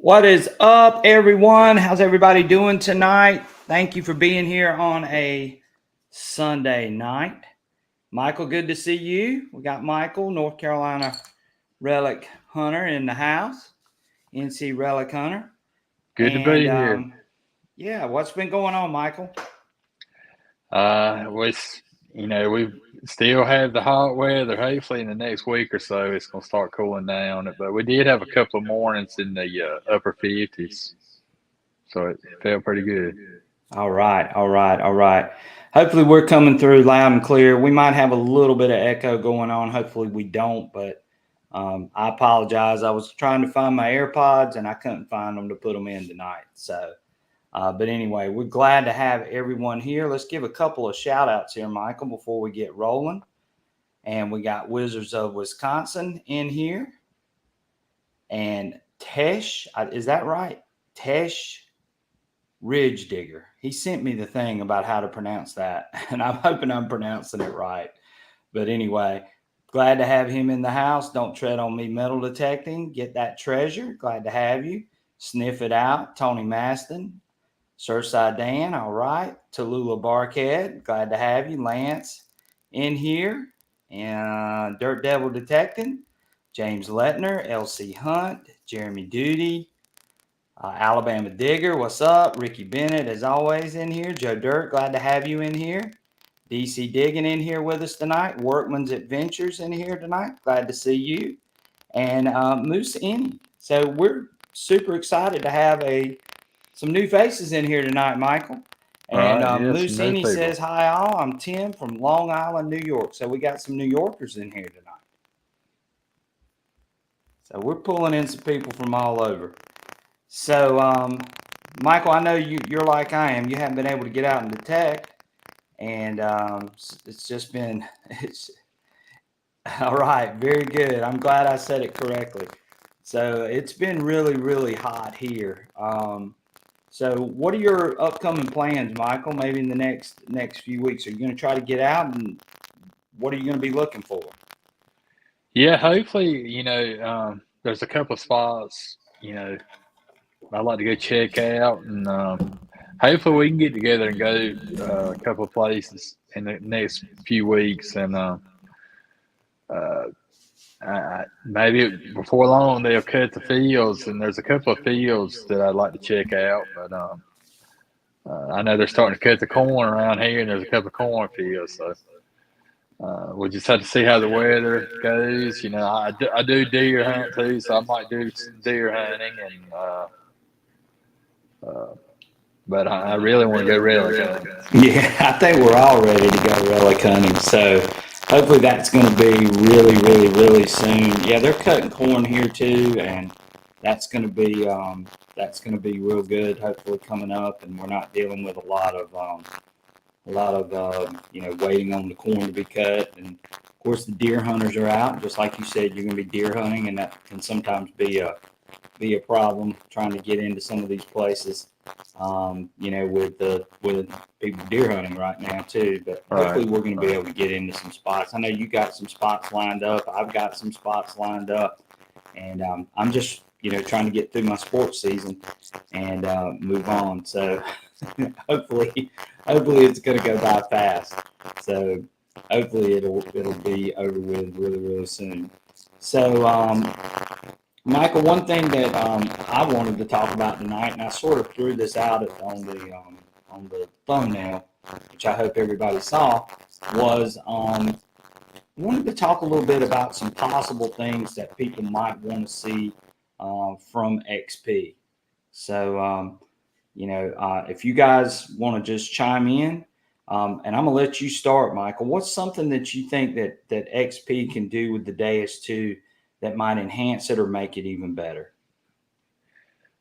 What is up, everyone? How's everybody doing tonight? Thank you for being here on a Sunday night. Michael, good to see you. We got Michael, North Carolina Relic Hunter in the house, NC Relic Hunter. Good to be here. Yeah, what's been going on, Michael? We still have the hot weather. Hopefully, in the next week or so, it's going to start cooling down. But we did have a couple of mornings in the upper 50s, so it felt pretty good. All right. Hopefully, we're coming through loud and clear. We might have a little bit of echo going on. Hopefully, we don't, but I apologize. I was trying to find my AirPods, and I couldn't find them to put them in tonight. But anyway, we're glad to have everyone here. Let's give a couple of shout outs here, Michael, before we get rolling. And we got Wizards of Wisconsin in here. And Tesh, is that right? Tesh Ridge Digger. He sent me the thing about how to pronounce that. And I'm hoping I'm pronouncing it right. But anyway, glad to have him in the house. Don't tread on me metal detecting. Get that treasure. Glad to have you. Sniff it out. Tony Maston. Surfside Dan, all right. Tallulah Barkhead, glad to have you. Lance in here. And Dirt Devil Detecting. James Letner, LC Hunt, Jeremy Duty, Alabama Digger, what's up? Ricky Bennett, as always, in here. Joe Dirt, glad to have you in here. DC Digging in here with us tonight. Workman's Adventures in here tonight. Glad to see you. And Moose Innie. So we're super excited to have some new faces in here tonight, Michael. And Moose Innie says, hi all, I'm Tim from Long Island, New York. So we got some New Yorkers in here tonight. So we're pulling in some people from all over. So, Michael, I know you're like I am. You haven't been able to get out and detect. And it's just been, all right, very good. I'm glad I said it correctly. So it's been really, really hot here. So what are your upcoming plans, Michael, maybe in the next few weeks? Are you going to try to get out, and what are you going to be looking for? Yeah, hopefully, there's a couple of spots, I'd like to go check out, and hopefully we can get together and go a couple of places in the next few weeks. And maybe before long they'll cut the fields, and there's a couple of fields that I'd like to check out. But I know they're starting to cut the corn around here, and there's a couple of cornfields. So we'll just have to see how the weather goes. I do deer hunt too, so I might do some deer hunting. But I really want to go relic hunting. Yeah, I think we're all ready to go relic hunting. So hopefully that's going to be really, really, really soon. Yeah, they're cutting corn here too, and that's going to be real good. Hopefully coming up, and we're not dealing with a lot of waiting on the corn to be cut. And of course the deer hunters are out. Just like you said, you're going to be deer hunting, and that can sometimes be a problem trying to get into some of these places. With people deer hunting right now too. But hopefully we're going to be able to get into some spots. I know you got some spots lined up. I've got some spots lined up, and I'm just trying to get through my sports season and move on. So hopefully it's going to go by fast. So hopefully it'll be over with really, really soon. So Michael, one thing that I wanted to talk about tonight, and I sort of threw this out on the thumbnail, which I hope everybody saw, was wanted to talk a little bit about some possible things that people might want to see from XP. So, if you guys want to just chime in, and I'm going to let you start, Michael. What's something that you think that XP can do with the Deus II that might enhance it or make it even better?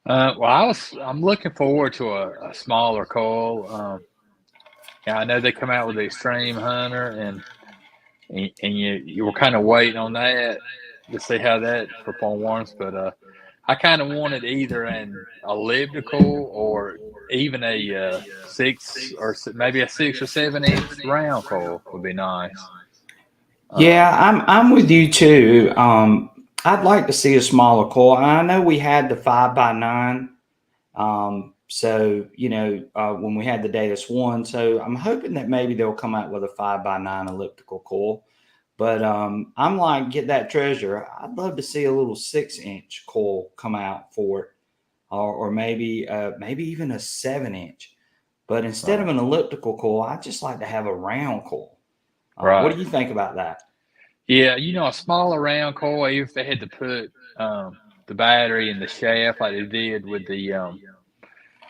I'm looking forward to a smaller coil. I know they come out with the Xtrem Hunter, and you were kind of waiting on that to see how that performs. But I kind of wanted either an elliptical or even a 6 or 7 inch round coil would be nice. Yeah, I'm with you too. I'd like to see a smaller coil. I know we had the 5x9. So, when we had the Deus I, so I'm hoping that maybe they'll come out with a 5x9 elliptical coil. But I'm like, get that treasure. I'd love to see a little 6-inch coil come out for it, or maybe even a 7-inch. But instead of Right. an elliptical coil, I just like to have a round coil. What Right. do you think about that? Yeah, a smaller round coil, if they had to put the battery in the shaft like they did with the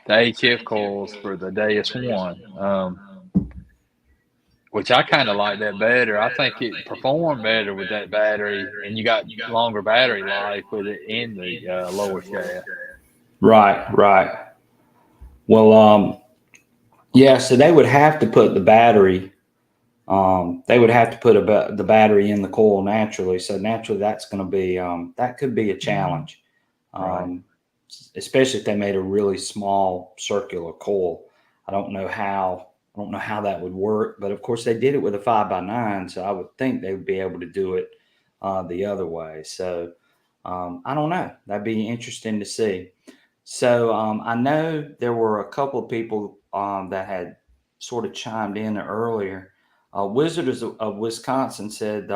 HF coils for the Deus One, which I kind of like that better. I think it performed better with that battery, and you got longer battery life with it in the lower shaft. Right, right. Well, yeah. So they would have to put the battery. They would have to put the battery in the coil naturally. So naturally, that's going to be that could be a challenge, Right. um, especially if they made a really small circular coil. I don't know how. I don't know how that would work, but of course they did it with a 5x9, so I would think they would be able to do it the other way. So I don't know. That'd be interesting to see. So I know there were a couple of people that had sort of chimed in earlier. Wizards of Wisconsin said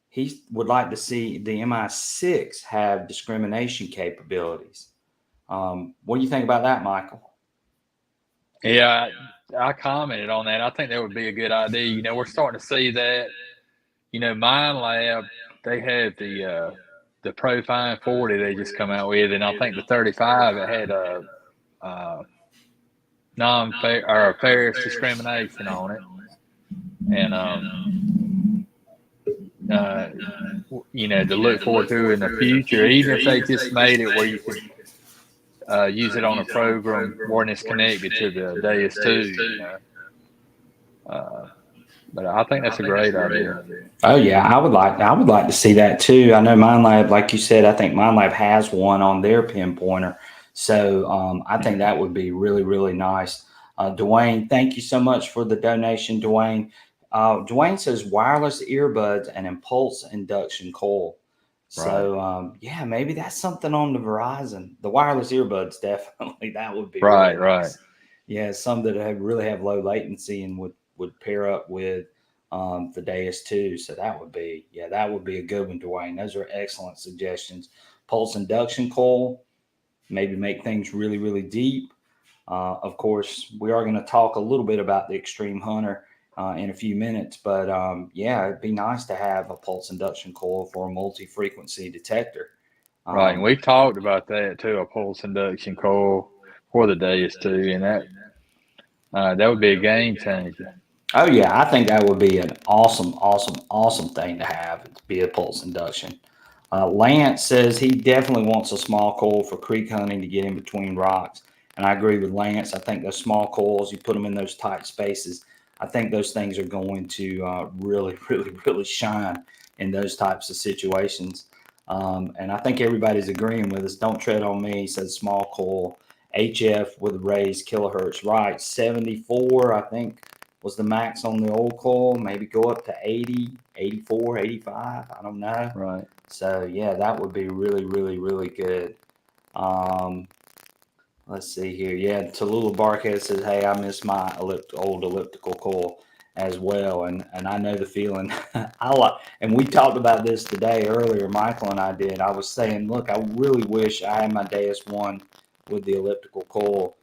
he would like to see the MI6 have discrimination capabilities. What do you think about that, Michael? Yeah, I commented on that. I think that would be a good idea. We're starting to see that. Mine Lab, they have the Profine 40 they just come out with, and I think the 35 it had a non-fair or fairest discrimination on it, and uh, to look forward to in the future, even if they just made it where you could use it on a program when it's connected to the Deus II. Uh, but I think that's a great idea. Oh yeah, I would like to see that too. I know MindLab, like you said, I think MindLab has one on their pinpointer, so I think that would be really really nice. Dwayne, thank you so much for the donation, Dwayne. Dwayne says wireless earbuds and impulse induction coil. Right. So yeah, maybe that's something on the Verizon. The wireless earbuds definitely that would be really Right. Right. nice. Yeah, some that really have low latency and would pair up with the Deus II. So that would be a good one, Dwayne. Those are excellent suggestions. Pulse induction coil, maybe make things really, really deep. Of course, we are going to talk a little bit about the Xtrem Hunter in a few minutes, but yeah, it'd be nice to have a pulse induction coil for a multi-frequency detector. Right. And Um, we've talked about that too, a pulse induction coil for the Deus II, and that would be a game changer. oh yeah, I think that would be an awesome, awesome, awesome thing to have to be a pulse induction. Lance says he definitely wants a small coil for creek hunting to get in between rocks. And I agree with Lance. I think those small coils, you put them in those tight spaces, I think those things are going to really, really, really shine in those types of situations. And I think everybody's agreeing with us. Don't tread on me, says small coil. HF with raised kilohertz. Right. 74, I think, was the max on the old coil. Maybe go up to 80, 84, 85. I don't know. Right. So yeah, that would be really, really, really good. Um, let's see here. Yeah, Tallulah Barkhead says, "Hey, I miss my old elliptical coil as well," and I know the feeling. I like, and we talked about this today earlier. Michael and I did. I was saying, look, I really wish I had my Deus One with the elliptical coil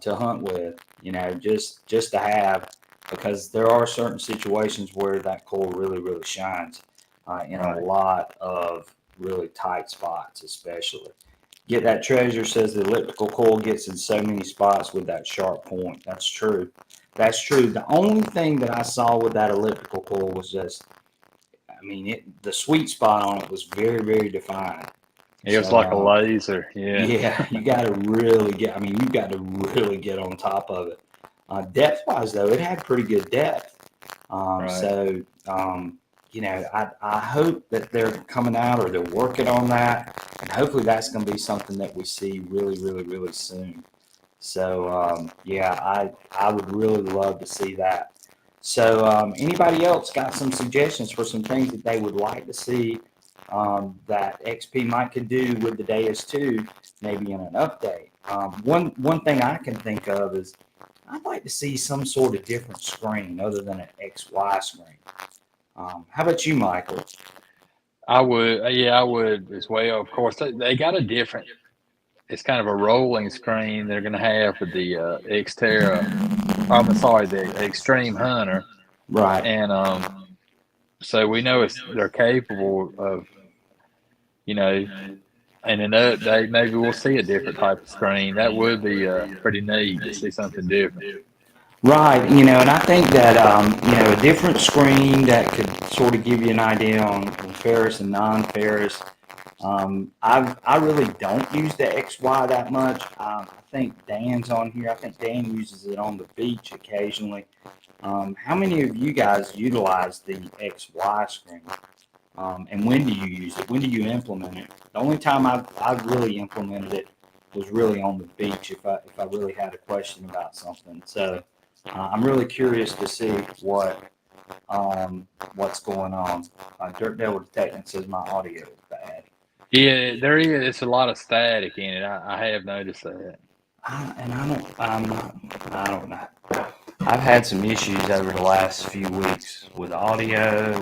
to hunt with. Just to have, because there are certain situations where that coil really, really shines in a Right. lot of really tight spots, especially. Get that treasure says the elliptical coil gets in so many spots with that sharp point. That's true. That's true. The only thing that I saw with that elliptical coil was just, I mean, the sweet spot on it was very, very defined. It was So, like a laser. Yeah. yeah, you got to really get, I mean, you've got to really get on top of it. Depth wise, though, it had pretty good depth. Right. So, I hope that they're coming out or they're working on that. And hopefully that's going to be something that we see really, really, really soon. So, yeah, I would really love to see that. So, anybody else got some suggestions for some things that they would like to see that XP might could do with the Deus II, maybe in an update. One thing I can think of is I'd like to see some sort of different screen other than an XY screen. How about you, Michael? I would, yeah, I would as well. Of course, they got a different. It's kind of a rolling screen they're going to have for the Xterra. I'm sorry, the Xtrem Hunter, Right. and so we know they're capable of, you know, in an update maybe we'll see a different type of screen. That would be pretty neat to see something different. Right, and I think that a different screen that could sort of give you an idea on ferrous and non-ferrous. I really don't use the XY that much. I think Dan's on here. I think Dan uses it on the beach occasionally. How many of you guys utilize the XY screen? And when do you use it? When do you implement it? The only time I've really implemented it was really on the beach if I really had a question about something. So I'm really curious to see what's going on. Dirt Devil Detective says my audio is bad. Yeah, there is. It's a lot of static in it. I have noticed that. I don't know. I've had some issues over the last few weeks with audio,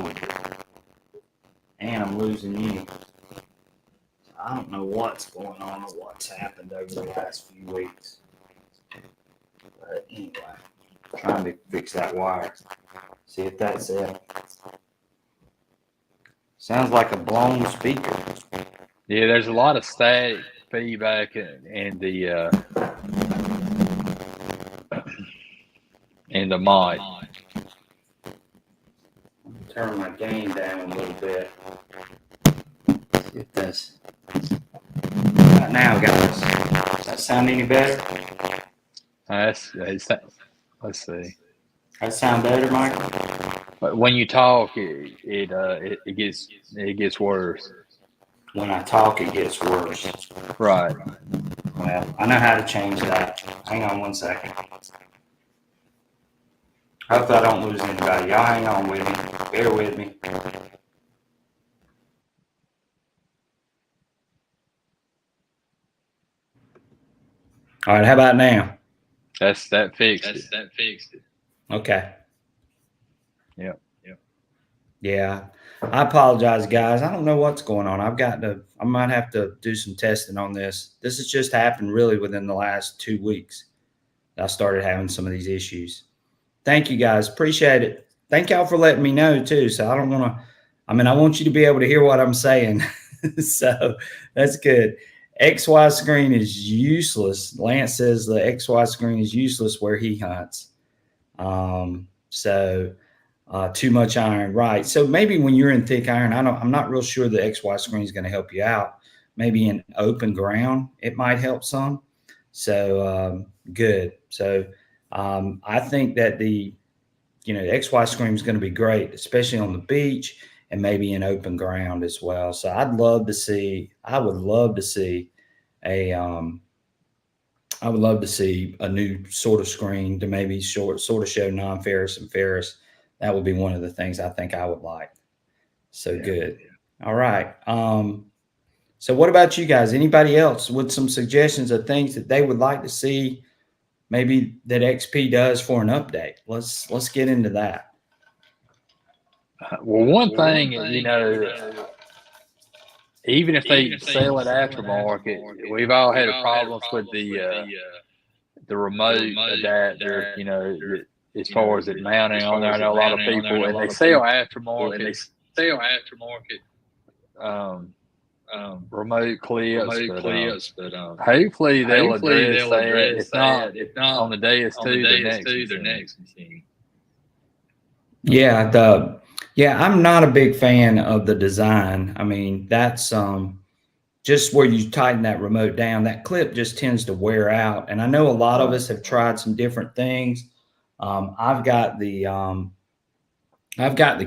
and I'm losing you. I don't know what's going on or what's happened over the last few weeks. But anyway, trying to fix that wire. See if that's it. Sounds like a blown speaker. Yeah, there's a lot of static feedback in the mic. Turn my gain down a little bit. See if that's right now, guys. Does that sound any better? Let's see. That sound better, Mike? But when you talk, it gets worse. When I talk, it gets worse. Right. Well, I know how to change that. Hang on one second. Hope I don't lose anybody. Y'all hang on with me. Bear with me. All right, how about now? That fixed it. Okay. Yep. Yeah. I apologize, guys. I don't know what's going on. I might have to do some testing on this. This has just happened really within the last 2 weeks. I started having some of these issues. Thank you, guys. Appreciate it. Thank y'all for letting me know too. So I want you to be able to hear what I'm saying. So that's good. XY screen is useless. Lance says the XY screen is useless where he hunts. Too much iron, right? So maybe when you're in thick iron, I'm not real sure the XY screen is going to help you out. Maybe in open ground, it might help some. So good. So I think that the XY screen is going to be great, especially on the beach and maybe in open ground as well. So I would love to see a new sort of screen to maybe sort of show non-ferrous and ferrous. That would be one of the things I think I would like. So yeah. Good. All right. So what about you guys? Anybody else with some suggestions of things that they would like to see maybe that XP does for an update? Let's get into that. Well, one thing, even if they sell it aftermarket, we've all had problems with the remote adapter, as far as it mounting on there. I know a lot of people, and they sell aftermarket. Remote clips, but hopefully they'll address that. If not on the Deus II, their next machine. Yeah, I'm not a big fan of the design. I mean, that's just where you tighten that remote down, that clip just tends to wear out. And I know a lot of us have tried some different things. I've got the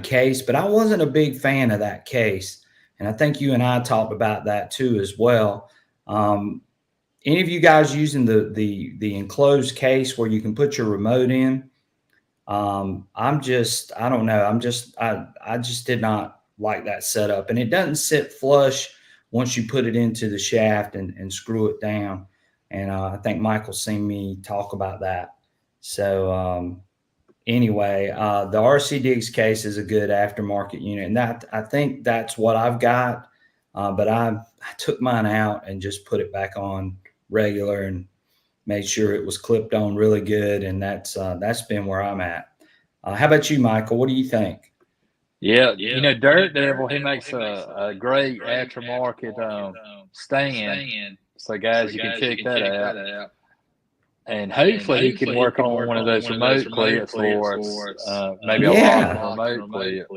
case, but I wasn't a big fan of that case. And I think you and I talked about that too as well. Any of you guys using the enclosed case where you can put your remote in? I don't know. I just did not like that setup, and it doesn't sit flush once you put it into the shaft and screw it down. And I think Michael's seen me talk about that. So anyway, the RC Diggs case is a good aftermarket unit, and that I think that's what I've got. But I took mine out and just put it back on regular and made sure it was clipped on really good, and that's been where I'm at. How about you, Michael? What do you think? Yeah, Dirt Devil, he makes a great aftermarket stand. So guys, you can check that out. And hopefully he can work on one of those remote clips for us. Maybe a locking remote clip.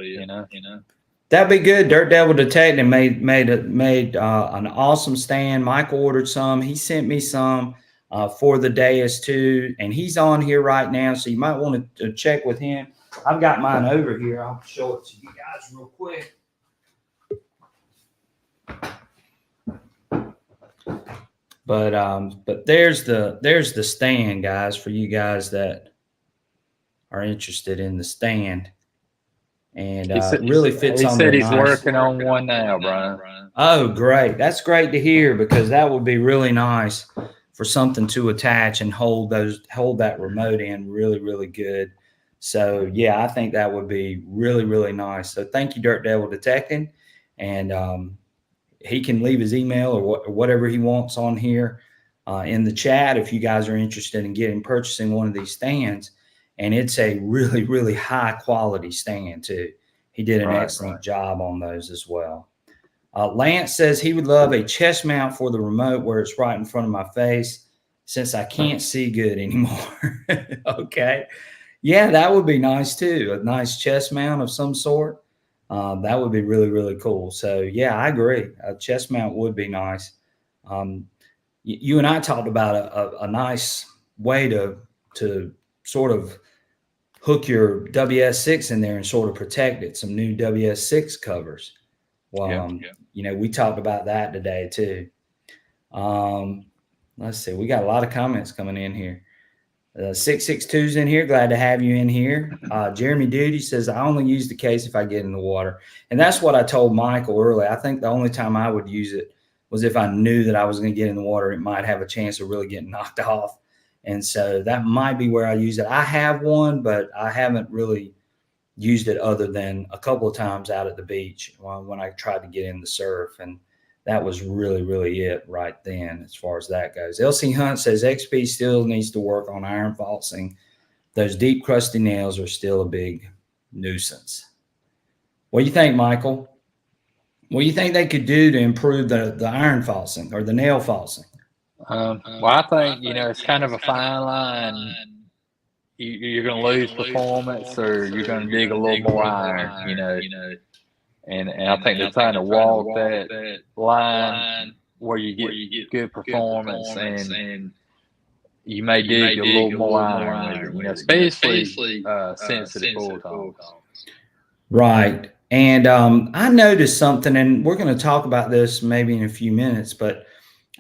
That'd be good. Dirt Devil Detecting made an awesome stand. Michael ordered some. He sent me some for the Deus II, and he's on here right now, so you might want to check with him. I've got mine over here. I'll show it to you guys real quick. But there's the stand, guys, for you guys that are interested in the stand. And it really fits on. He said he's working on one now, Brian. Oh, great. That's great to hear, because that would be really nice for something to attach and hold that remote in really, really good. So yeah, I think that would be really, really nice. So thank you, Dirt Devil Detecting. And he can leave his email or whatever he wants on here in the chat if you guys are interested in purchasing one of these stands. And it's a really, really high quality stand too. He did an excellent job on those as well. Lance says he would love a chest mount for the remote where it's right in front of my face, since I can't see good anymore. Okay. Yeah, that would be nice too. A nice chest mount of some sort. That would be really, really cool. So yeah, I agree. A chest mount would be nice. You and I talked about a nice way to sort of hook your WS6 in there and sort of protect it. Some new WS6 covers. Well, we talked about that today too. Let's see. We got a lot of comments coming in here. 662's in here. Glad to have you in here. Jeremy Duty says, I only use the case if I get in the water. And that's what I told Michael earlier. I think the only time I would use it was if I knew that I was going to get in the water. It might have a chance of really getting knocked off. And so that might be where I use it. I have one, but I haven't really used it other than a couple of times out at the beach when I tried to get in the surf. And that was really, really it right then as far as that goes. LC Hunt says XP still needs to work on iron falsing. Those deep, crusty nails are still a big nuisance. What do you think, Michael? What do you think they could do to improve the iron falsing or the nail falsing? Well, I think, it's kind of a fine line. You're going to lose performance, or you're going to dig a little more iron, And I think they're trying to walk that line where you get good performance, and you may dig a little more iron with it, especially sensitive full tones. Right. And I noticed something, and we're going to talk about this maybe in a few minutes, but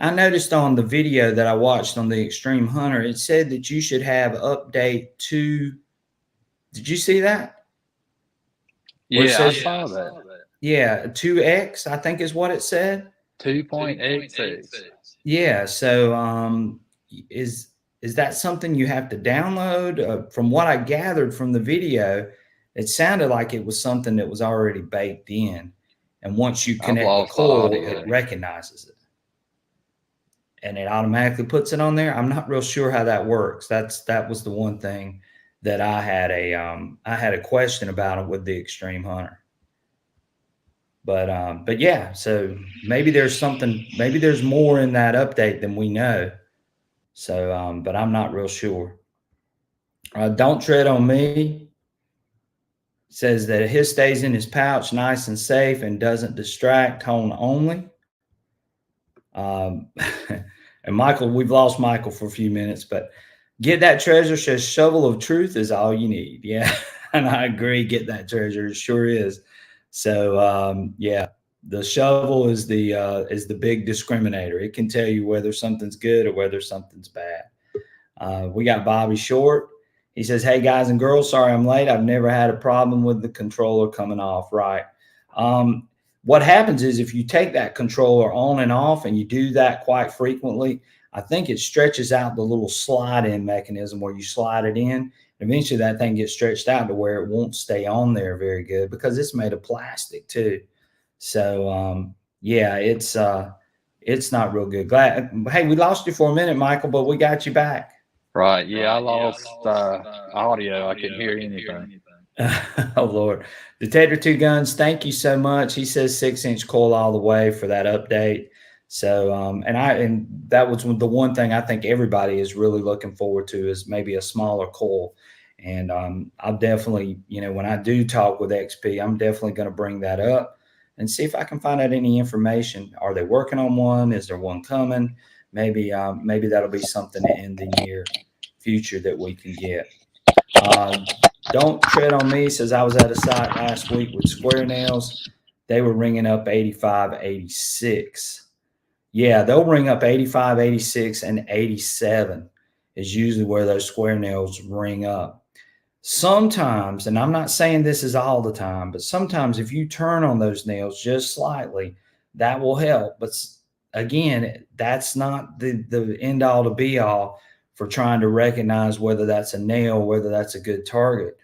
I noticed on the video that I watched on the Xtrem Hunter, it said that you should have update 2. Did you see that? Yeah, I saw that. Yeah, 2X, I think is what it said. 2.86. Yeah. So is that something you have to download? From what I gathered from the video, it sounded like it was something that was already baked in. And once you connect the coil, it recognizes it. And it automatically puts it on there. I'm not real sure how that works. That was the one thing that I had a question about it with the Xtrem Hunter. But yeah, so maybe there's more in that update than we know. So, but I'm not real sure. Don't Tread on Me says that his stays in his pouch nice and safe and doesn't distract, hone only. And Michael, we've lost Michael for a few minutes, but get that treasure. Says shovel of truth is all you need. Yeah, and I agree. Get that treasure. It sure is. So yeah, the shovel is the big discriminator. It can tell you whether something's good or whether something's bad. We got Bobby Short. He says, hey guys and girls, sorry I'm late. I've never had a problem with the controller coming off right. What happens is if you take that controller on and off and you do that quite frequently, I think it stretches out the little slide in mechanism where you slide it in. Eventually that thing gets stretched out to where it won't stay on there very good because it's made of plastic too. So yeah, it's not real good. Glad, hey, we lost you for a minute, Michael, but we got you back. Right. Yeah, I lost audio. I couldn't hear anything. Oh Lord, Detector Two Guns, thank you so much. He says 6-inch coil all the way for that update. So and that was the one thing I think everybody is really looking forward to is maybe a smaller coil. And I'll definitely, when I do talk with XP, I'm definitely going to bring that up and see if I can find out any information. Are they working on one? Is there one coming? Maybe that'll be something in the near future that we can get. Don't Tread on Me says, I was at a site last week with square nails. They were ringing up 85, 86. Yeah, they'll ring up 85, 86, and 87 is usually where those square nails ring up. Sometimes, and I'm not saying this is all the time, but sometimes if you turn on those nails just slightly, that will help. But again, that's not the end all to be all for trying to recognize whether that's a nail, whether that's a good target.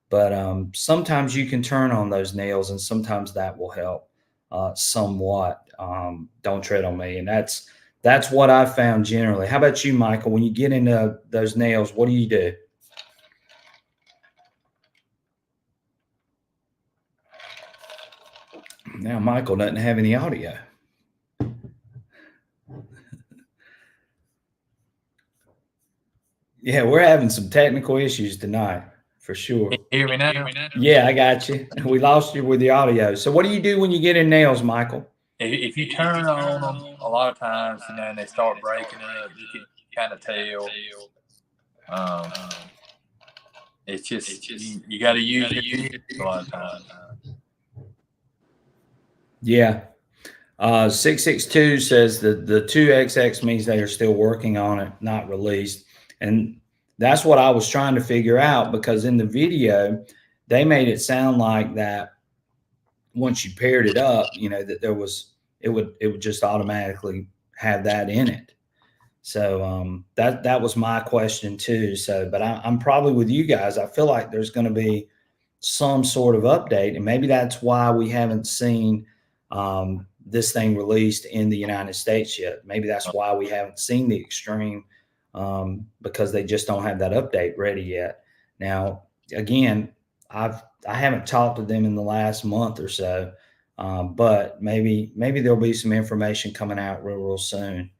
But sometimes you can turn on those nails, and sometimes that will help somewhat. Don't Tread on Me, and that's what I found generally. How about you, Michael? When you get into those nails, what do you do? Now, Michael doesn't have any audio. Yeah, we're having some technical issues tonight for sure. Can you hear me now? Yeah, I got you. We lost you with the audio. So what do you do when you get in nails, Michael? If you turn on them a lot of times, and they start breaking up, you can kind of tell. It's just you got to use your fingers a lot of times. Yeah. 662 says the 2XX means they are still working on it, not released. And that's what I was trying to figure out, because in the video, they made it sound like that once you paired it up, that it would just automatically have that in it. So that was my question too. So, but I'm probably with you guys. I feel like there's going to be some sort of update, and maybe that's why we haven't seen this thing released in the United States yet. Maybe that's why we haven't seen the Xtrem, because they just don't have that update ready yet. Now, again, I haven't talked to them in the last month or so, but maybe there'll be some information coming out real soon,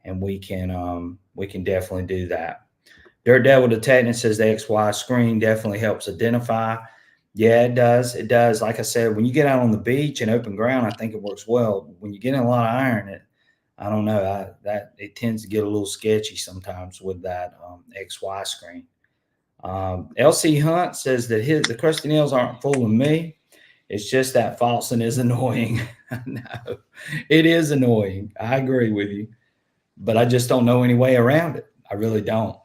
and we can definitely do that. Dirt Devil Detecting says the XY screen definitely helps identify. Yeah, it does. It does. Like I said, when you get out on the beach and open ground, I think it works well. When you get in a lot of iron, I don't know. That it tends to get a little sketchy sometimes with that XY screen. LC Hunt says that the crusty nails aren't fooling me. It's just that falsing is annoying. No, it is annoying. I agree with you, but I just don't know any way around it. I really don't.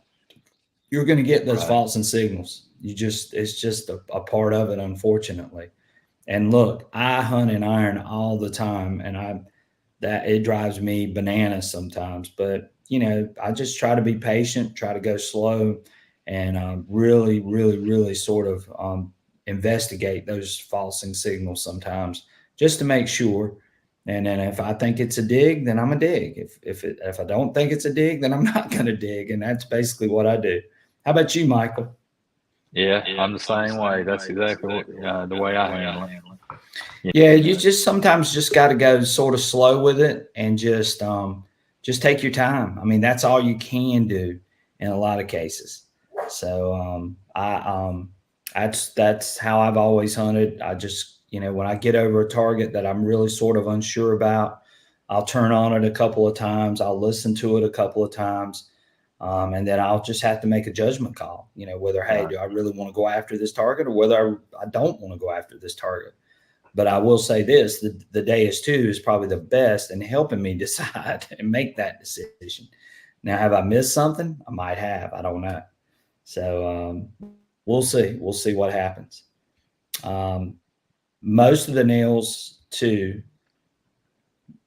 You're going to get those falsing signals. It's just a part of it, unfortunately. And look, I hunt in iron all the time, and that it drives me bananas sometimes. But I just try to be patient, try to go slow, and really, really, really sort of investigate those falsing signals sometimes, just to make sure. And then if I think it's a dig, then I'm a dig. If I don't think it's a dig, then I'm not going to dig. And that's basically what I do. How about you, Michael? Yeah, I'm the same way. That's exactly the way I handle it. Yeah, you just sometimes just got to go sort of slow with it, and just take your time. I mean, that's all you can do in a lot of cases. So that's how I've always hunted. I just when I get over a target that I'm really sort of unsure about, I'll turn on it a couple of times. I'll listen to it a couple of times. And then I'll just have to make a judgment call, whether, hey, do I really want to go after this target, or whether I don't want to go after this target. But I will say this, the Deus II is probably the best in helping me decide and make that decision. Now, have I missed something? I might have. I don't know. So we'll see. We'll see what happens. most of the nails too.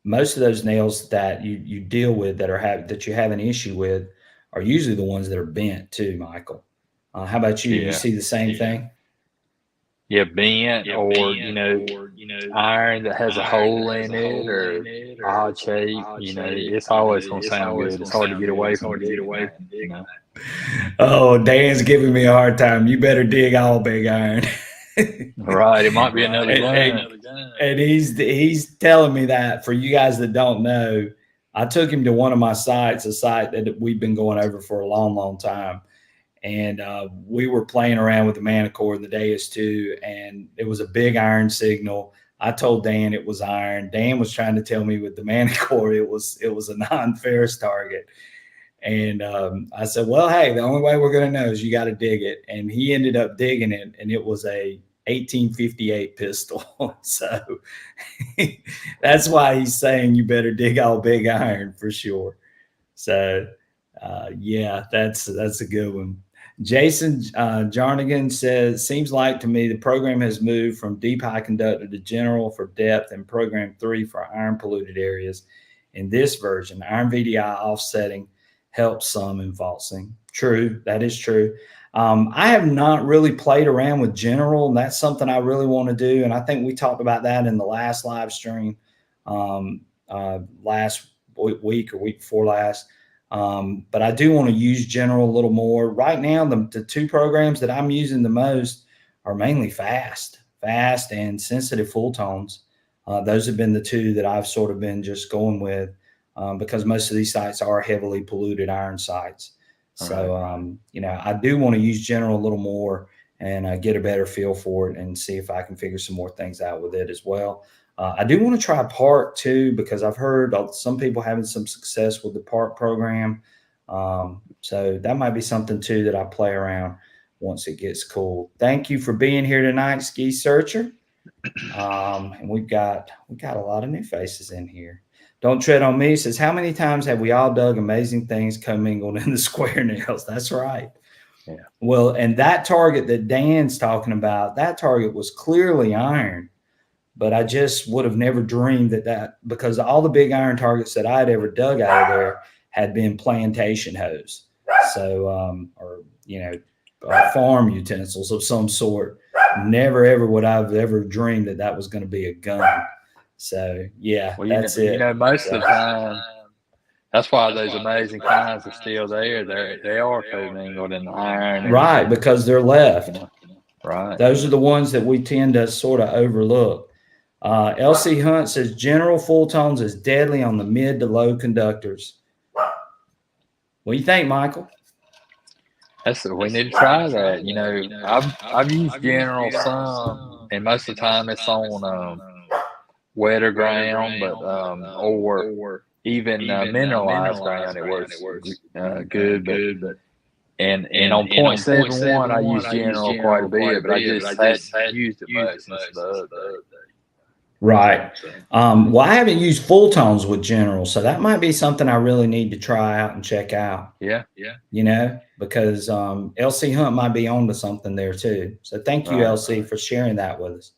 Most of those nails that you deal with that you have an issue with are usually the ones that are bent too, Michael. How about you? You Yeah. see the same thing? Yeah, bent or iron that has a hole in it or odd shape. It's always gonna sound good. It's hard to get away from digging that. Oh, Dan's giving me a hard time. You better dig all big iron. Right, it might be another gun. And he's telling me that. For you guys that don't know, I took him to one of my sites, a site that we've been going over for a long, long time. And we were playing around with the Manicore, the Deus II, and it was a big iron signal. I told Dan it was iron. Dan was trying to tell me with the Manicore it was a non-ferrous target. And I said, well, hey, the only way we're going to know is you got to dig it. And he ended up digging it, and it was a 1858 pistol. So that's why he's saying you better dig all big iron for sure. So yeah, that's a good one. Jason Jarnigan says, seems like to me the program has moved from deep high conductor to general for depth and program 3 for iron polluted areas. In this version, iron VDI offsetting helps some in falsing. True, that is true. I have not really played around with general, and that's something I really want to do. And I think we talked about that in the last live stream last week or week before last. But I do want to use general a little more. Right now, the two programs that I'm using the most are mainly fast and sensitive full tones. Those have been the two that I've sort of been just going with because most of these sites are heavily polluted iron sites. So, I do want to use general a little more and get a better feel for it and see if I can figure some more things out with it as well. I do want to try Park too, because I've heard some people having some success with the Park program. So that might be something too that I play around once it gets cool. Thank you for being here tonight, Ski Searcher. And we've got a lot of new faces in here. Don't Tread on Me says, how many times have we all dug amazing things commingled in the square nails? That's right. Yeah. Well, and that target that Dan's talking about, that target was clearly iron. But I just would have never dreamed that because all the big iron targets that I'd ever dug out of there had been plantation hose. So, farm utensils of some sort. Never, ever would I've ever dreamed that was going to be a gun. So, yeah, that's it. Most of the time, that's why those amazing kinds are still there. They are commingled in the iron. Right, because they're left. Right. Those are the ones that we tend to sort of overlook. LC Hunt says general full tones is deadly on the mid to low conductors. What do you think, Michael? We need to try that. I've used general some, and most of the time it's on wetter ground, but or even mineralized ground. It works good, but and on .71 I use general quite a bit, but I just hadn't used it much since the other day. Right. Well, I haven't used full tones with general, so that might be something I really need to try out and check out. Yeah. Because LC Hunt might be on to something there too. So thank you, LC, for sharing that with us.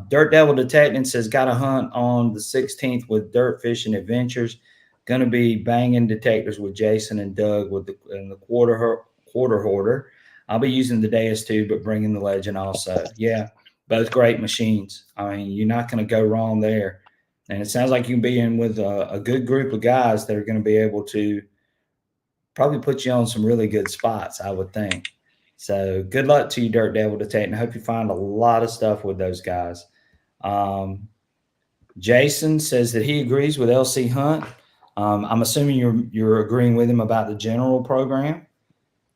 Dirt Devil Detecting says, got a hunt on the 16th with Dirt Fishing Adventures. Going to be banging detectors with Jason and Doug with the quarter hoarder. I'll be using the Deus II, but bringing the Legend also. Yeah. Both great machines. I mean, you're not going to go wrong there. And it sounds like you can be in with a good group of guys that are going to be able to probably put you on some really good spots, I would think. So good luck to you, Dirt Devil Detecting. I hope you find a lot of stuff with those guys. Jason says that he agrees with LC Hunt. I'm assuming you're agreeing with him about the general program.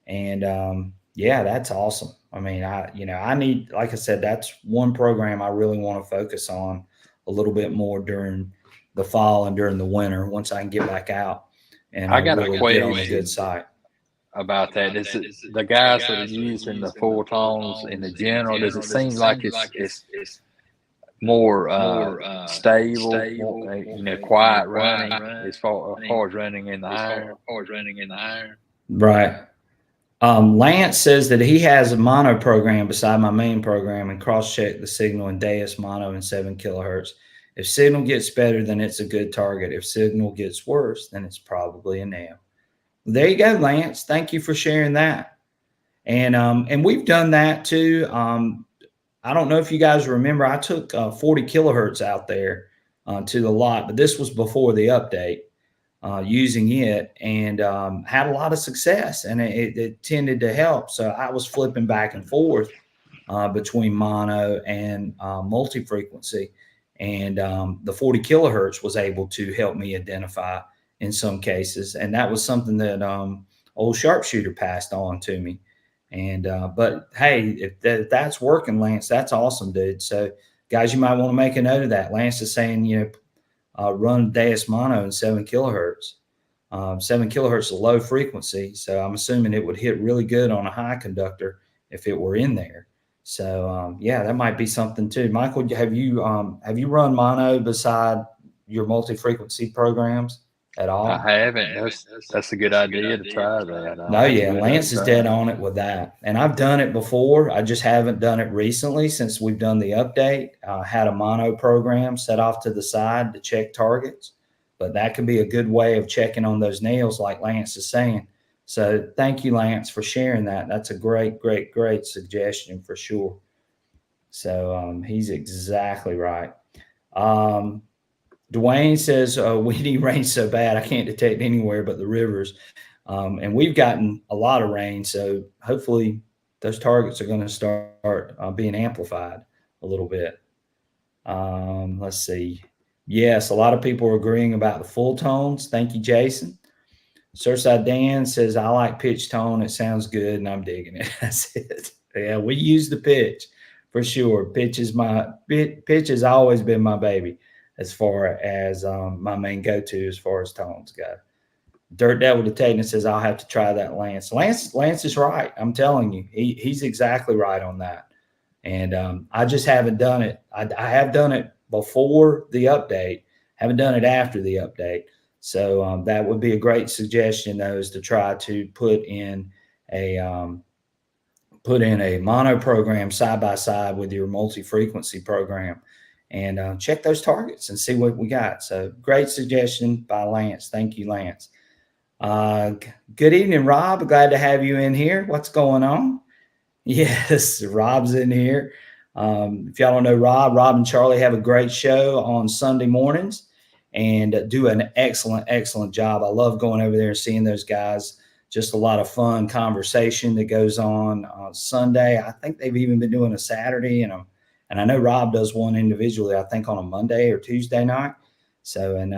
And yeah, that's awesome. I mean, I need, like I said, that's one program I really want to focus on a little bit more during the fall and during the winter once I can get back out and I got really get on a good site. About that. Is it the guys that are using the full tones in the general? Does it seem like it's more stable, more, quiet running as far as running in the iron? Right. Lance says that he has a mono program beside my main program and cross-check the signal in Deus mono and 7 kilohertz. If signal gets better, then it's a good target. If signal gets worse, then it's probably a nail. There you go, Lance. Thank you for sharing that. And we've done that too. I don't know if you guys remember, I took 40 kilohertz out there to the lot, but this was before the update. Using it and had a lot of success, and it tended to help. So I was flipping back and forth between mono and multi-frequency, and the 40 kilohertz was able to help me identify in some cases, and that was something that old sharpshooter passed on to me. And but hey, if that's working, Lance, that's awesome, dude. So guys, you might want to make a note of that. Lance is saying, run Deus mono and 7 kilohertz. 7 kilohertz is a low frequency, so I'm assuming it would hit really good on a high conductor if it were in there. So yeah, that might be something too. Michael, have you run mono beside your multi-frequency programs at all? I haven't. That's a good idea to try that. No, yeah, Lance is dead on it with that. And I've done it before. I just haven't done it recently since we've done the update. Had a mono program set off to the side to check targets, but that could be a good way of checking on those nails like Lance is saying. So thank you, Lance, for sharing that. That's a great, great, great suggestion for sure. So he's exactly right. Dwayne says, we need rain so bad I can't detect anywhere but the rivers. And we've gotten a lot of rain, so hopefully those targets are going to start being amplified a little bit. Let's see. Yes, a lot of people are agreeing about the full tones. Thank you, Jason. Surfside Dan says, I like pitch tone. It sounds good, and I'm digging it. That's it. Yeah, we use the pitch for sure. Pitch has always been my baby as far as my main go-to as far as tones go. Dirt Devil Detective says, I'll have to try that, Lance. Lance is right. I'm telling you, he's exactly right on that. And I just haven't done it. I have done it before the update, haven't done it after the update. So that would be a great suggestion, though, is to try to put in a mono program side by side with your multi-frequency program and check those targets and see what we got. So great suggestion by Lance. Thank you, Lance. Good evening, Rob. Glad to have you in here. What's going on? Yes, Rob's in here. If y'all don't know Rob and Charlie have a great show on Sunday mornings and do an excellent, excellent job. I love going over there and seeing those guys. Just a lot of fun conversation that goes on Sunday. I think they've even been doing a Saturday, and I know Rob does one individually, I think on a Monday or Tuesday night. So, and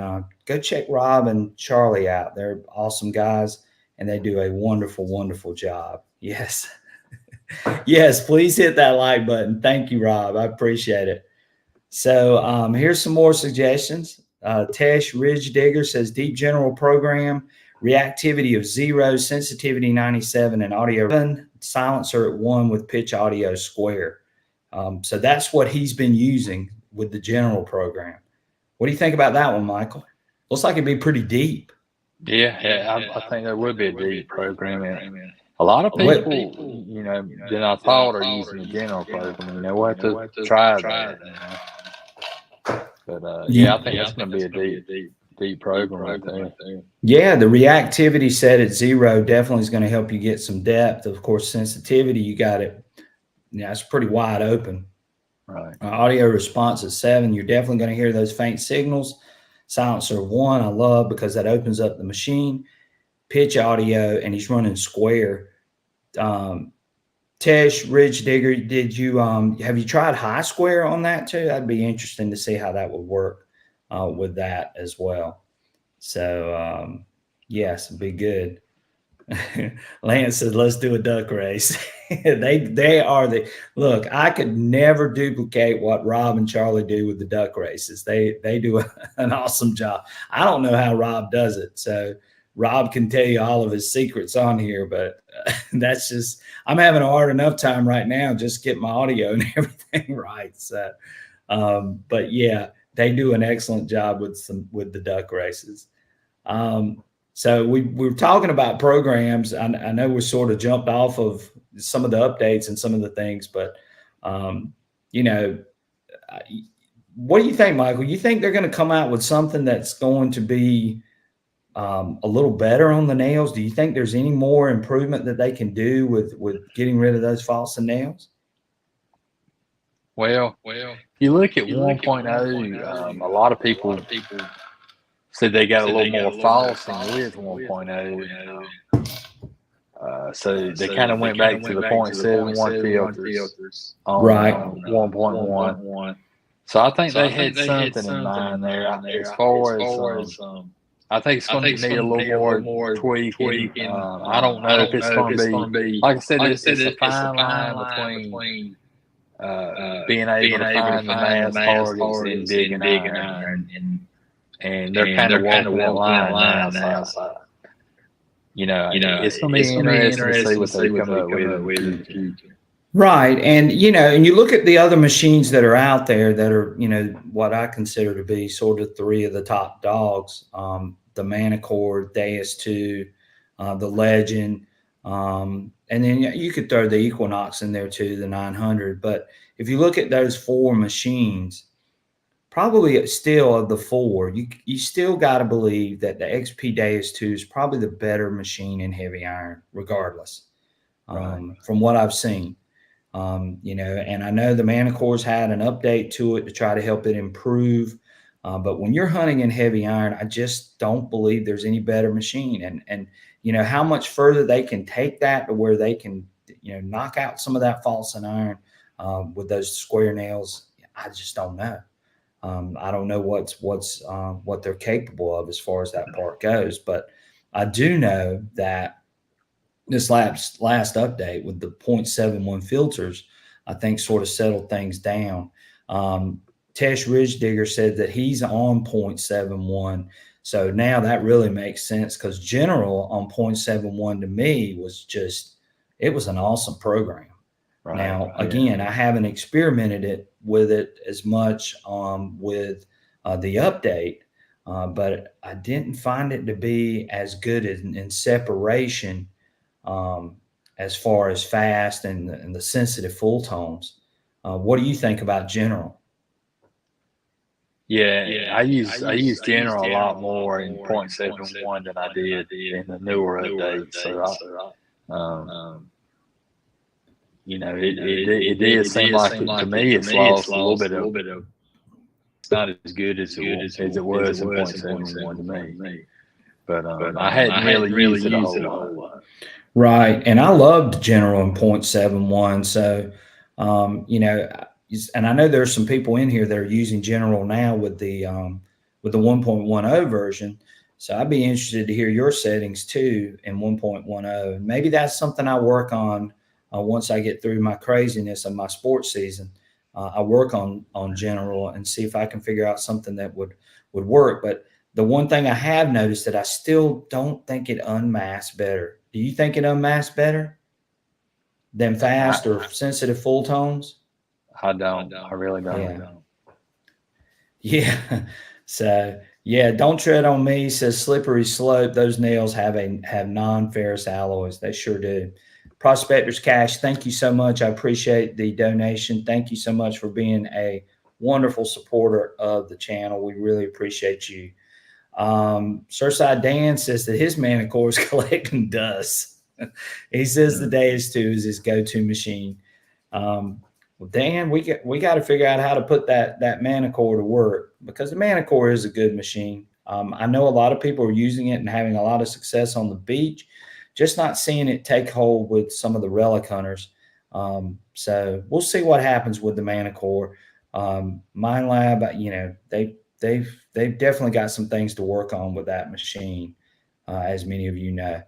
go check Rob and Charlie out. They're awesome guys, and they do a wonderful, wonderful job. Yes. Yes, please hit that like button. Thank you, Rob. I appreciate it. So here's some more suggestions. Tesh Ridge Digger says, deep general program, reactivity of 0, sensitivity 97, and audio 7, silencer at 1 with pitch audio square. So that's what he's been using with the general program. What do you think about that one, Michael? Looks like it'd be pretty deep. Yeah, I think there would be a deep program in it. A lot of people, that I thought are using the general program. We'll have to try that. But yeah, I think that's going to be a deep program right there. Yeah, the reactivity set at 0 definitely is going to help you get some depth. Of course, sensitivity, you got it. Yeah, it's pretty wide open. Right. Audio response at 7, you're definitely going to hear those faint signals. Silencer 1, I love because that opens up the machine. Pitch audio, and he's running square. Tesh Ridge Digger, did you have you tried high square on that too? That'd be interesting to see how that would work with that as well. So yes, it'd be good. Lance says, let's do a duck race. they are the look. I could never duplicate what Rob and Charlie do with the duck races. They do an awesome job. I don't know how Rob does it. So Rob can tell you all of his secrets on here, but that's just, I'm having a hard enough time right now just get my audio and everything right. So, but yeah, they do an excellent job with the duck races. So we were talking about programs. I know we sort of jumped off of some of the updates and some of the things, but you know, what do you think, Michael? You think they're going to come out with something that's going to be a little better on the nails? Do you think there's any more improvement that they can do with getting rid of those false nails? Well, if you look at 1.0, a lot of people said they got a little more falsing with 1.0. So they kind of went back to the 0.71 filters on 1.1. So I think they had something in mind there. As far as I think it's going to need a little more tweaking. I don't know if it's going to be, like I said, it's a fine line between being able to find the mass targets and digging iron, and they're kind of walking that line now. So, it's going to be interesting to see what they come up with in the future. Right. And, and you look at the other machines that are out there that are, what I consider to be sort of three of the top dogs, the Manicore, Deus II, the Legend, and then you could throw the Equinox in there too, the 900. But if you look at those four machines, probably still of the four, you still got to believe that the XP Deus II is probably the better machine in heavy iron, regardless, from what I've seen. And I know the Manicore's had an update to it to try to help it improve. But when you're hunting in heavy iron, I just don't believe there's any better machine. And how much further they can take that to where they can, knock out some of that false in iron with those square nails, I just don't know. I don't know what they're capable of as far as that part goes. But I do know that this last update with the 0.71 filters, I think sort of settled things down. Tesh Ridge Digger said that he's on 0.71. So now that really makes sense, because General on 0.71 to me was it was an awesome program. Right. Now, again, I haven't experimented with it as much with the update, but I didn't find it to be as good in separation as far as fast and the sensitive full tones. What do you think about General? Yeah, I use General a lot more in 0.71 than I did in the newer updates. So it did seem like to me it's lost a little bit of. It's not as good as it was in 0.71 to me. But I hadn't really used it a whole lot. Right. And I loved General in 0.71. So, and I know there's some people in here that are using General now with the 1.10 version. So I'd be interested to hear your settings too in 1.10. Maybe that's something I work on once I get through my craziness of my sports season. I work on General and see if I can figure out something that would work. But the one thing I have noticed that I still don't think it unmasks better. Do you think it unmasks better than fast or sensitive full tones? I don't. I really don't. Yeah. So, don't tread on me, says Slippery Slope. Those nails have non-ferrous alloys. They sure do. Prospectors Cash, thank you so much. I appreciate the donation. Thank you so much for being a wonderful supporter of the channel. We really appreciate you. Surfside Dan says that his Manicore is collecting dust. He says the Deus II is his go-to machine. Well, Dan, we got to figure out how to put that Manicore to work, because the Manicore is a good machine. I know a lot of people are using it and having a lot of success on the beach, just not seeing it take hold with some of the relic hunters. So we'll see what happens with the Manicore. Mine Lab, they've definitely got some things to work on with that machine, as many of you know.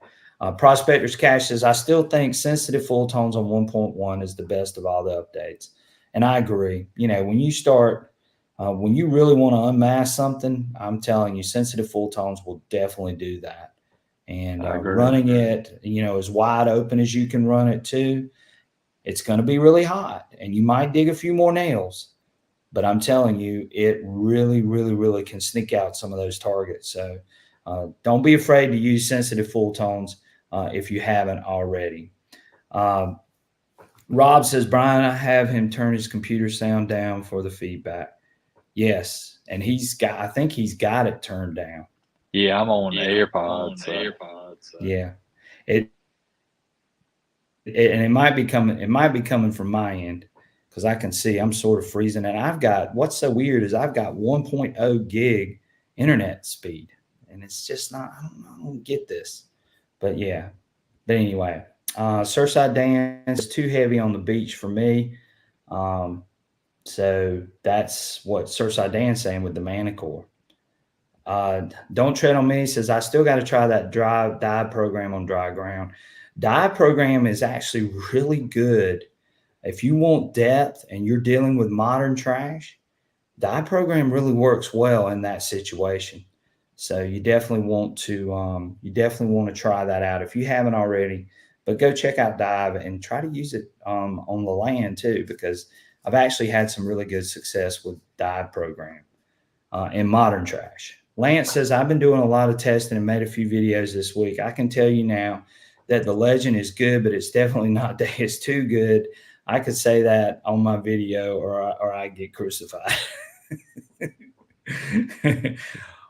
Prospectors Cash says, I still think sensitive full tones on 1.1 is the best of all the updates. And I agree. When you start, when you really want to unmask something, I'm telling you, sensitive full tones will definitely do that. And running it, as wide open as you can run it too, it's going to be really hot, and you might dig a few more nails. But I'm telling you, it really, really, really can sneak out some of those targets. So Don't be afraid to use sensitive full tones if you haven't already. Rob says, Brian, I have him turn his computer sound down for the feedback. Yes, and I think he's got it turned down. Yeah, I'm on AirPods. Yeah, and it might be coming from my end because I can see I'm sort of freezing. And what's so weird is I've got 1.0 gig internet speed, and it's just not. I don't get this, but yeah. But anyway, Surfside Dan is too heavy on the beach for me. So that's what Surfside Dan's saying with the Manicore. Don't Tread on Me says, I still got to try that dive program on dry ground. Dive program is actually really good. If you want depth and you're dealing with modern trash, dive program really works well in that situation. So you definitely want to try that out if you haven't already. But go check out Dive and try to use it on the land too, because I've actually had some really good success with Dive program in modern trash. Lance says, I've been doing a lot of testing and made a few videos this week. I can tell you now that the Legend is good, but it's definitely not Deus II good. I could say that on my video or I get crucified.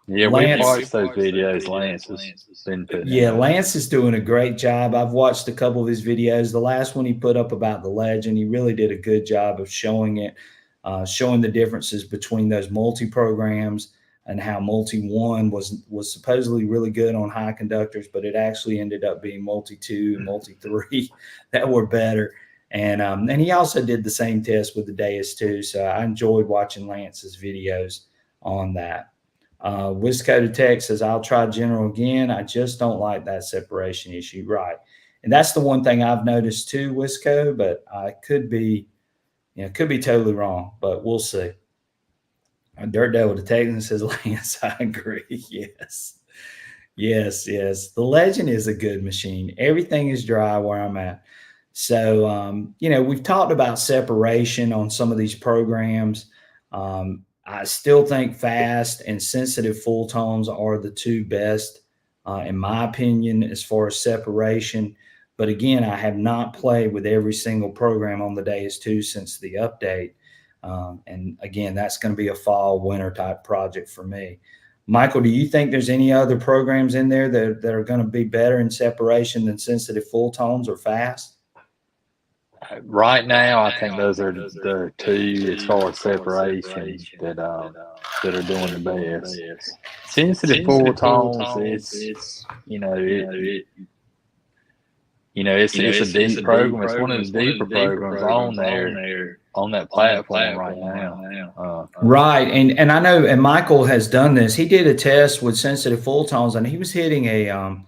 Yeah, we watched those videos. Lance has been putting. Yeah, Lance is doing a great job. I've watched a couple of his videos. The last one he put up about the Legend, he really did a good job of showing it, showing the differences between those multi-programs and how multi-1 was supposedly really good on high conductors, but it actually ended up being multi-2 and multi-3 that were better. And he also did the same test with the Deus II. So I enjoyed watching Lance's videos on that. Wisco to Tech says, I'll try General again. I just don't like that separation issue. Right. And that's the one thing I've noticed too, Wisco, but I could be totally wrong, but we'll see. Dirt Devil to Texan says, Lance, I agree. Yes. The Legend is a good machine. Everything is dry where I'm at. So, we've talked about separation on some of these programs. I still think fast and sensitive full tones are the two best, in my opinion, as far as separation. But again, I have not played with every single program on the Deus II since the update. And again, that's going to be a fall, winter type project for me. Michael, do you think there's any other programs in there that are going to be better in separation than sensitive full tones or fast? Right now, I think those are the two as far as separation that are doing the best. Sensitive full tones, it's a deep program. It's one of the deeper programs on there on that platform right now. Right, and I know, and Michael has done this. He did a test with sensitive full tones, and he was hitting a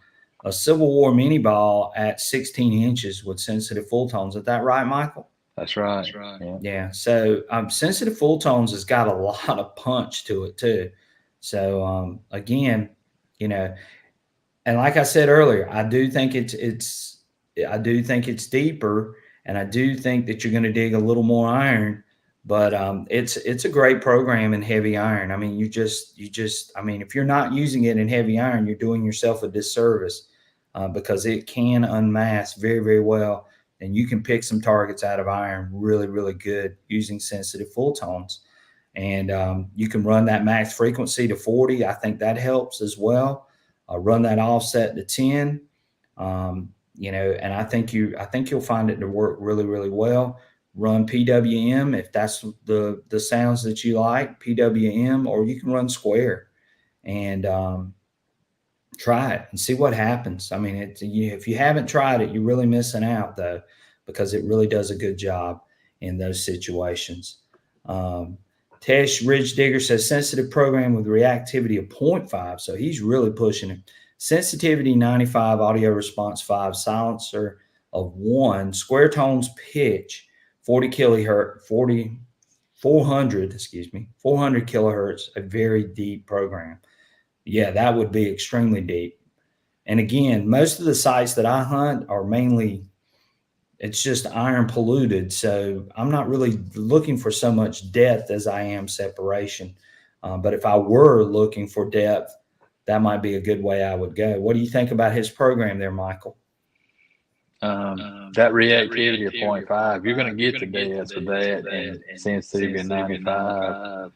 Civil War mini ball at 16 inches with sensitive full tones. Is that right, Michael? That's right. Yeah. So sensitive full tones has got a lot of punch to it too. So again, and like I said earlier, I do think it's deeper, and I do think that you're going to dig a little more iron. But it's a great program in heavy iron. I mean, if you're not using it in heavy iron, you're doing yourself a disservice because it can unmask very, very well. And you can pick some targets out of iron really, really good using sensitive full tones. And you can run that max frequency to 40. I think that helps as well. Run that offset to 10. And I think you'll find it to work really, really well. Run PWM if that's the sounds that you like, PWM, or you can run square and try it and see what happens. I mean, if you haven't tried it, you're really missing out though, because it really does a good job in those situations. Tesh Ridge Digger says sensitive program with reactivity of 0.5. So he's really pushing it. Sensitivity 95, audio response 5, silencer of 1, square tones pitch 400 kilohertz, a very deep program. Yeah, that would be extremely deep. And again, most of the sites that I hunt are mainly, it's just iron polluted. So I'm not really looking for so much depth as I am separation. But if I were looking for depth, that might be a good way I would go. What do you think about his program there, Michael? That reactivity of 0.5, you're going to get the DS with that, and sensitivity of 95.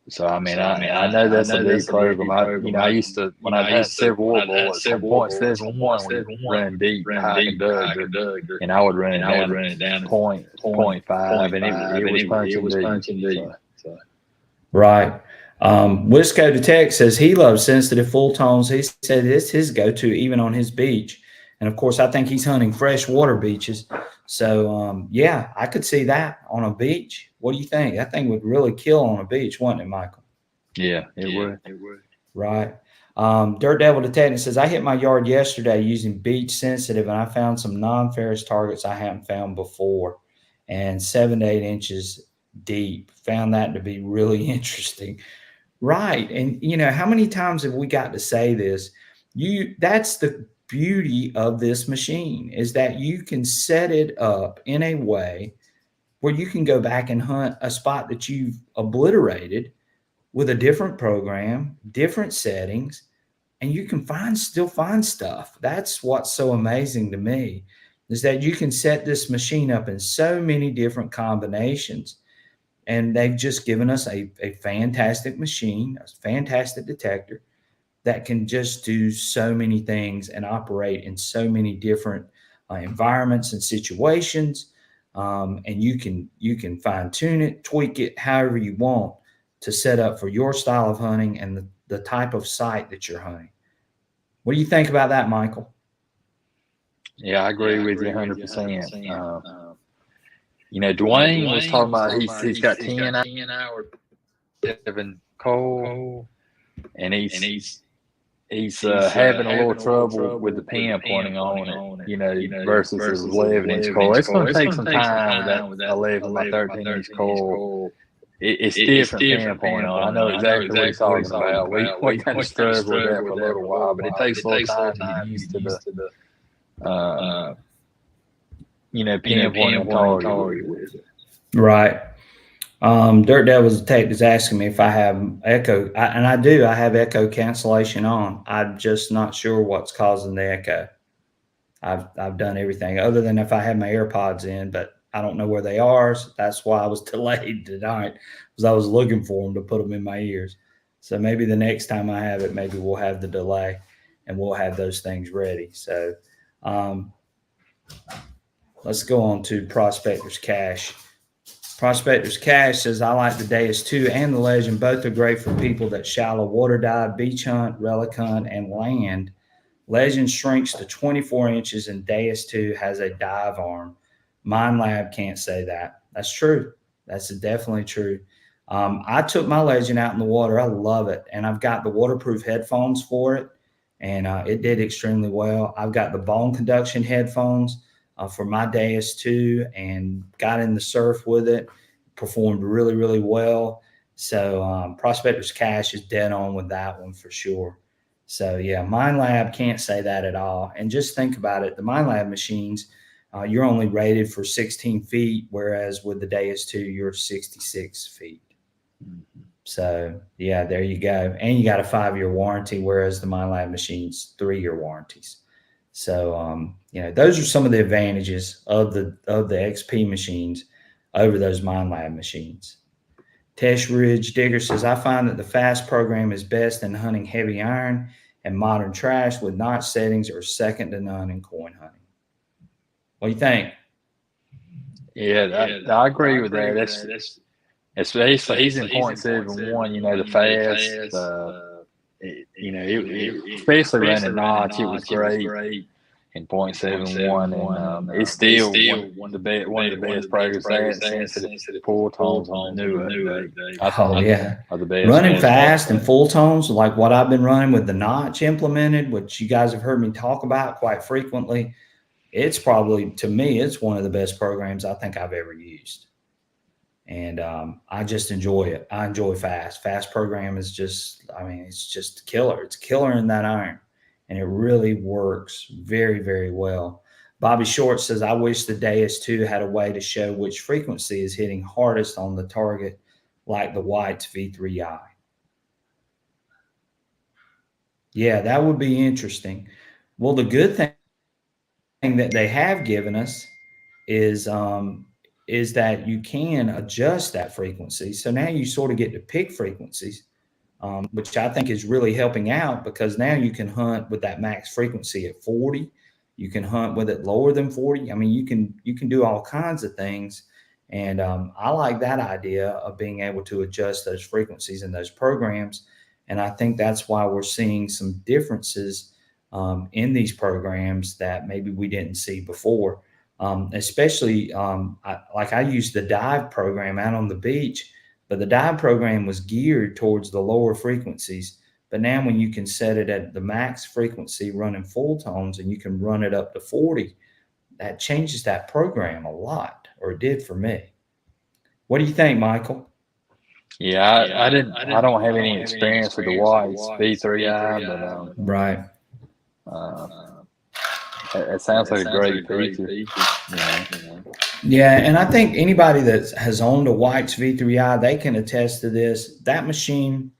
So I mean, I know that's a big program. I used to, when I'd had several war bullets from 0.71, we ran deep, high conductor, and I would run it down to 0.5, and it was punching deep. So. Right. Wisco Detect says he loves sensitive full tones. He said it's his go-to even on his beach. And of course, I think he's hunting freshwater beaches. So yeah, I could see that on a beach. What do you think? That thing would really kill on a beach, wouldn't it, Michael? Yeah, it would. Right. Dirt Devil Detective says, I hit my yard yesterday using beach sensitive, and I found some non-ferrous targets I haven't found before, and 7 to 8 inches deep. Found that to be really interesting. Right. And how many times have we got to say this? That's the beauty of this machine, is that you can set it up in a way where you can go back and hunt a spot that you've obliterated with a different program, different settings, and you can still find stuff. That's what's so amazing to me, is that you can set this machine up in so many different combinations. And they've just given us a fantastic machine, a fantastic detector that can just do so many things and operate in so many different environments and situations. And you can fine tune it, tweak it however you want to set up for your style of hunting and the type of site that you're hunting. What do you think about that, Michael? Yeah, I agree with you 100%. Dwayne was talking about he's got 10-hour Devin Cole, and he's having a little trouble with the pinpointing on it, versus his 11-inch coil. It's going to take some time with that 11 by 13-inch coil. It's different pinpoint on. I know exactly what he's talking about. We kind of struggled with that for a little while, but it takes a little time to get used to the pinpointing target with it. Right. Dirt Devil's Detective is asking me if I have echo, and I do. I have echo cancellation on. I'm just not sure what's causing the echo. I've done everything other than if I had my AirPods in, but I don't know where they are. So that's why I was delayed tonight, because I was looking for them to put them in my ears. So maybe the next time I have it, maybe we'll have the delay and we'll have those things ready. So let's go on to Prospector's Cache. Prospector's Cache says, I like the Deus II and the Legend. Both are great for people that shallow water dive, beach hunt, relic hunt, and land. Legend shrinks to 24 inches and Deus II has a dive arm. Mine Lab can't say that. That's true. That's definitely true. I took my Legend out in the water. I love it. And I've got the waterproof headphones for it. And it did extremely well. I've got the bone conduction headphones for my Deus II and got in the surf with it. Performed really, really well. So Prospector's Cache is dead on with that one for sure. So yeah, Mine Lab can't say that at all. And just think about it. The Mine Lab machines, you're only rated for 16 feet, whereas with the Deus II, you're 66 feet. Mm-hmm. So yeah, there you go. And you got a 5-year warranty, whereas the Mine Lab machines 3-year warranties. So those are some of the advantages of the XP machines over those Mine Lab machines. Tesh Ridge Digger says, I find that the fast program is best in hunting heavy iron, and modern trash with notch settings are second to none in coin hunting. What do you think? Yeah, I agree with that. That's especially he's in 0.71. The fast. Especially running notch, it was great in 0.71, and it's still one of the best programs there. Sensitive full tones on the new update. Are the best. Running fast and full tones, like what I've been running with the notch implemented, which you guys have heard me talk about quite frequently. It's probably, to me, it's one of the best programs I think I've ever used. And I just enjoy it. I enjoy fast. Fast program is just, it's just killer. It's killer in that iron. And it really works very, very well. Bobby Short says, I wish the Deus II had a way to show which frequency is hitting hardest on the target, like the White's V3i. Yeah, that would be interesting. Well, the good thing that they have given us is is that you can adjust that frequency. So now you sort of get to pick frequencies, which I think is really helping out because now you can hunt with that max frequency at 40. You can hunt with it lower than 40. I mean, you can do all kinds of things, and I like that idea of being able to adjust those frequencies in those programs. And I think that's why we're seeing some differences in these programs that maybe we didn't see before. Especially like I used the dive program out on the beach, but the dive program was geared towards the lower frequencies. But now, when you can set it at the max frequency running full tones and you can run it up to 40, that changes that program a lot, or it did for me. What do you think, Michael? Yeah, I don't have any experience with the White's V3i, but Right. uh, it sounds like a great feature. You know. Yeah, and I think anybody that has owned a White's V3i, they can attest to this. That machine,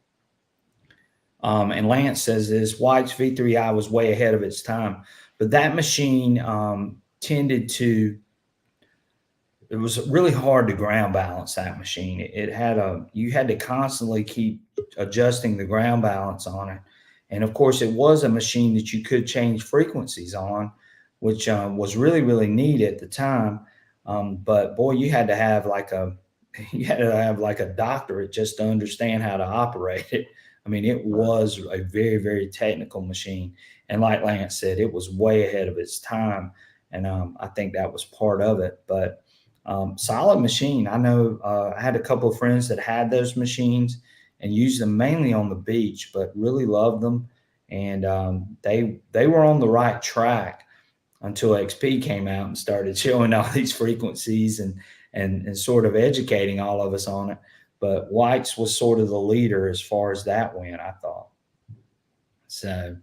and Lance says this, White's V3i was way ahead of its time, but that machine tended to, it was really hard to ground balance that machine. It had you had to constantly keep adjusting the ground balance on it. And of course, it was a machine that you could change frequencies on, which was really, really neat at the time. But boy, you had to have like a doctorate just to understand how to operate it. I mean, it was a very, very technical machine. And like Lance said, it was way ahead of its time. And I think that was part of it. But solid machine. I know I had a couple of friends that had those machines and used them mainly on the beach, but really loved them. And they were on the right track until XP came out and started showing all these frequencies and sort of educating all of us on it. But White's was sort of the leader as far as that went, I thought. So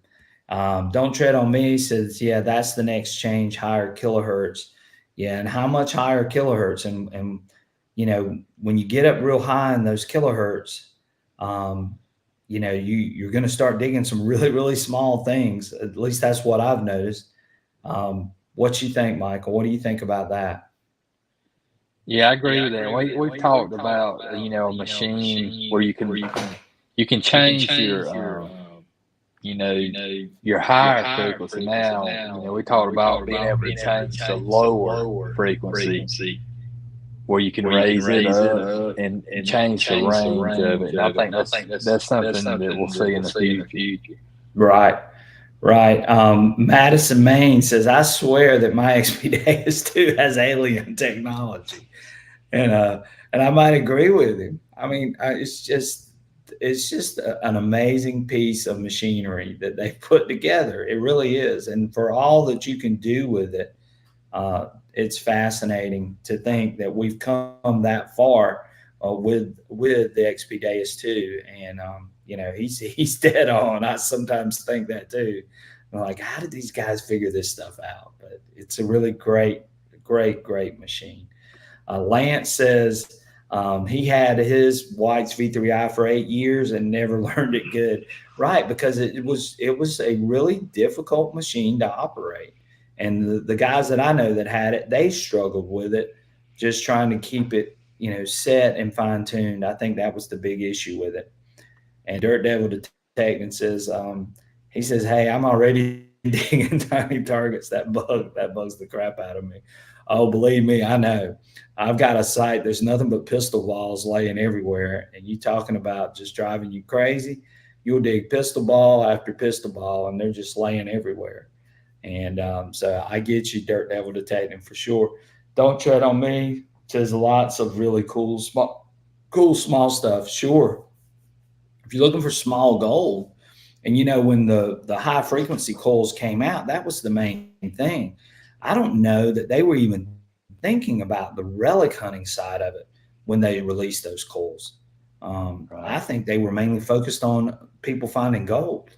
Don't Tread on Me says, yeah, that's the next change, higher kilohertz. Yeah, and how much higher kilohertz? And when you get up real high in those kilohertz, um, you're going to start digging some really, really small things. At least that's what I've noticed. What you think, Michael? What do you think about that? Yeah, I agree with that. We've talked about a machine where you can change your higher frequency. Now we talked about being able to change the lower frequency where you can raise it up and change the range of it. And I think that's something that we'll see in the future. Right. Right. Madison, Maine says, I swear that my XP Deus II has alien technology. And and I might agree with him. I mean, it's just an amazing piece of machinery that they put together. It really is. And for all that you can do with it, it's fascinating to think that we've come that far with the XP Deus II. And he's dead on. I sometimes think that too. I'm like, how did these guys figure this stuff out? But it's a really great, great, great machine. Lance says he had his White's V3i for 8 years and never learned it good. Right, because it was a really difficult machine to operate. And the guys that I know that had it, they struggled with it, just trying to keep it, set and fine tuned. I think that was the big issue with it. And Dirt Devil Detective says, he says, hey, I'm already digging tiny targets. That bugs the crap out of me. Oh, believe me, I know. I've got a site. There's nothing but pistol balls laying everywhere. And you talking about just driving you crazy. You'll dig pistol ball after pistol ball, and they're just laying everywhere. And so I get you, Dirt Devil Detective, for sure. Don't Tread on Me says lots of really cool small stuff. Sure. If you're looking for small gold, and when the high frequency coils came out, that was the main thing. I don't know that they were even thinking about the relic hunting side of it when they released those coils. I think they were mainly focused on people finding gold.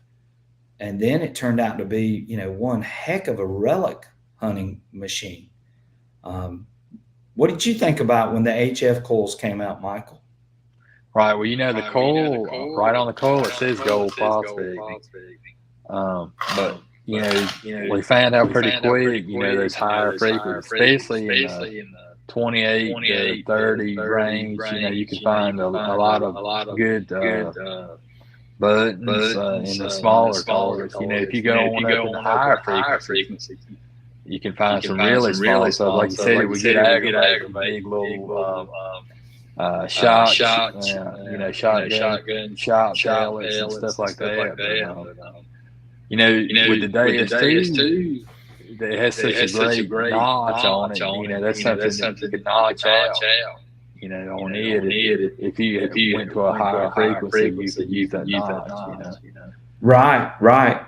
And then it turned out to be, one heck of a relic hunting machine. What did you think about when the HF coils came out, Michael? Right. Well, the coal, right on the coal, it says gold phosphate. But we found out pretty quick. Those higher frequencies, especially in the 28 to 30 range. You can find a lot of good buttons in the smaller targets. If you go on up in the higher frequencies, you can find some really small stuff. Like you said, it would get aggravated with big little shot, shotgun shot pellets and stuff like that. But with the Deus II, it has such a great notch on it. That's something that you could notch out. On it, if you went to a higher frequency, you could use that notch. Right.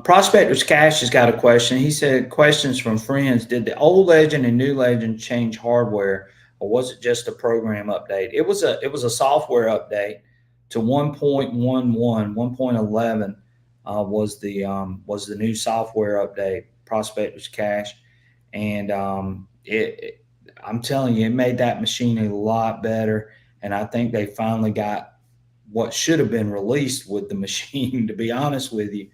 Prospector's Cash has got a question. He said, questions from friends. Did the old Legend and new Legend change hardware, or was it just a program update? It was a software update to 1.11, 1.11 was the new software update, Prospector's Cash. And I'm telling you, it made that machine a lot better. And I think they finally got what should have been released with the machine, to be honest with you.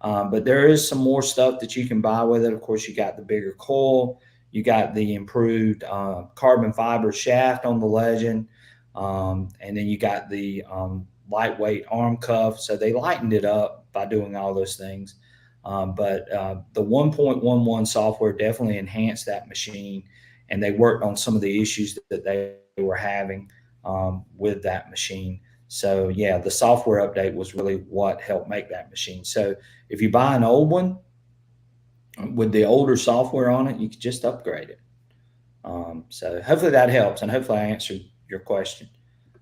But there is some more stuff that you can buy with it. Of course, you got the bigger coil, you got the improved carbon fiber shaft on the Legend, and then you got the lightweight arm cuff. So they lightened it up by doing all those things. But the 1.11 software definitely enhanced that machine, and they worked on some of the issues that they were having with that machine. So yeah, the software update was really what helped make that machine. So if you buy an old one with the older software on it, you can just upgrade it. So hopefully that helps, and hopefully I answered your question.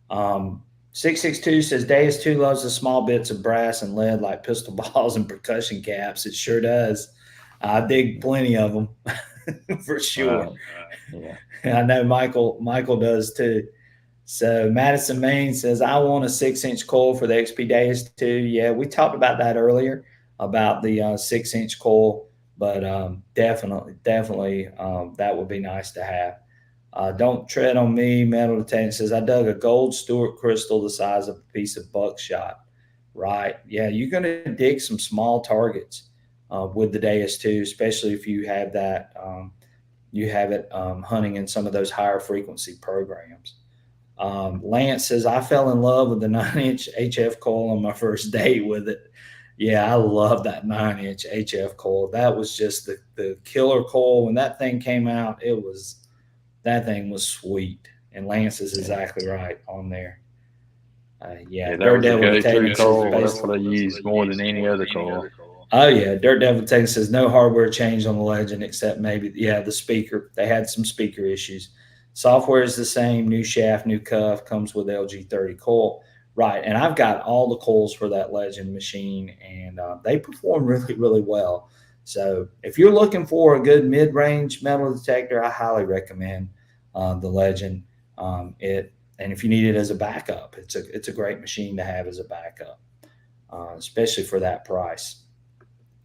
662 says Deus II loves the small bits of brass and lead like pistol balls and percussion caps. It sure does. I dig plenty of them for sure. Yeah. I know Michael does too. So Madison Main says, I want a 6-inch coil for the XP Deus II. Yeah, we talked about that earlier about the 6-inch coil, but definitely that would be nice to have. Don't tread on me. Metal Detecting says, I dug a gold Stuart crystal the size of a piece of buckshot. Right. Yeah, you're going to dig some small targets with the Deus II, especially if you have that. You have it hunting in some of those higher frequency programs. Lance says, I fell in love with the 9-inch HF coil on my first date with it. Yeah, I love that 9-inch HF coil. That was just the killer coil. When that thing came out, that thing was sweet. And Lance is exactly right on there. That was a go-to coil. That's what I use more than any other coil. Oh yeah, Dirt Devil Taking says no hardware change on the Legend except maybe the speaker. They had some speaker issues. Software is the same, new shaft, new cuff, comes with LG30 coil. Right, and I've got all the coils for that Legend machine, and they perform really, really well. So if you're looking for a good mid-range metal detector, I highly recommend the Legend. And if you need it as a backup, it's a great machine to have as a backup, especially for that price.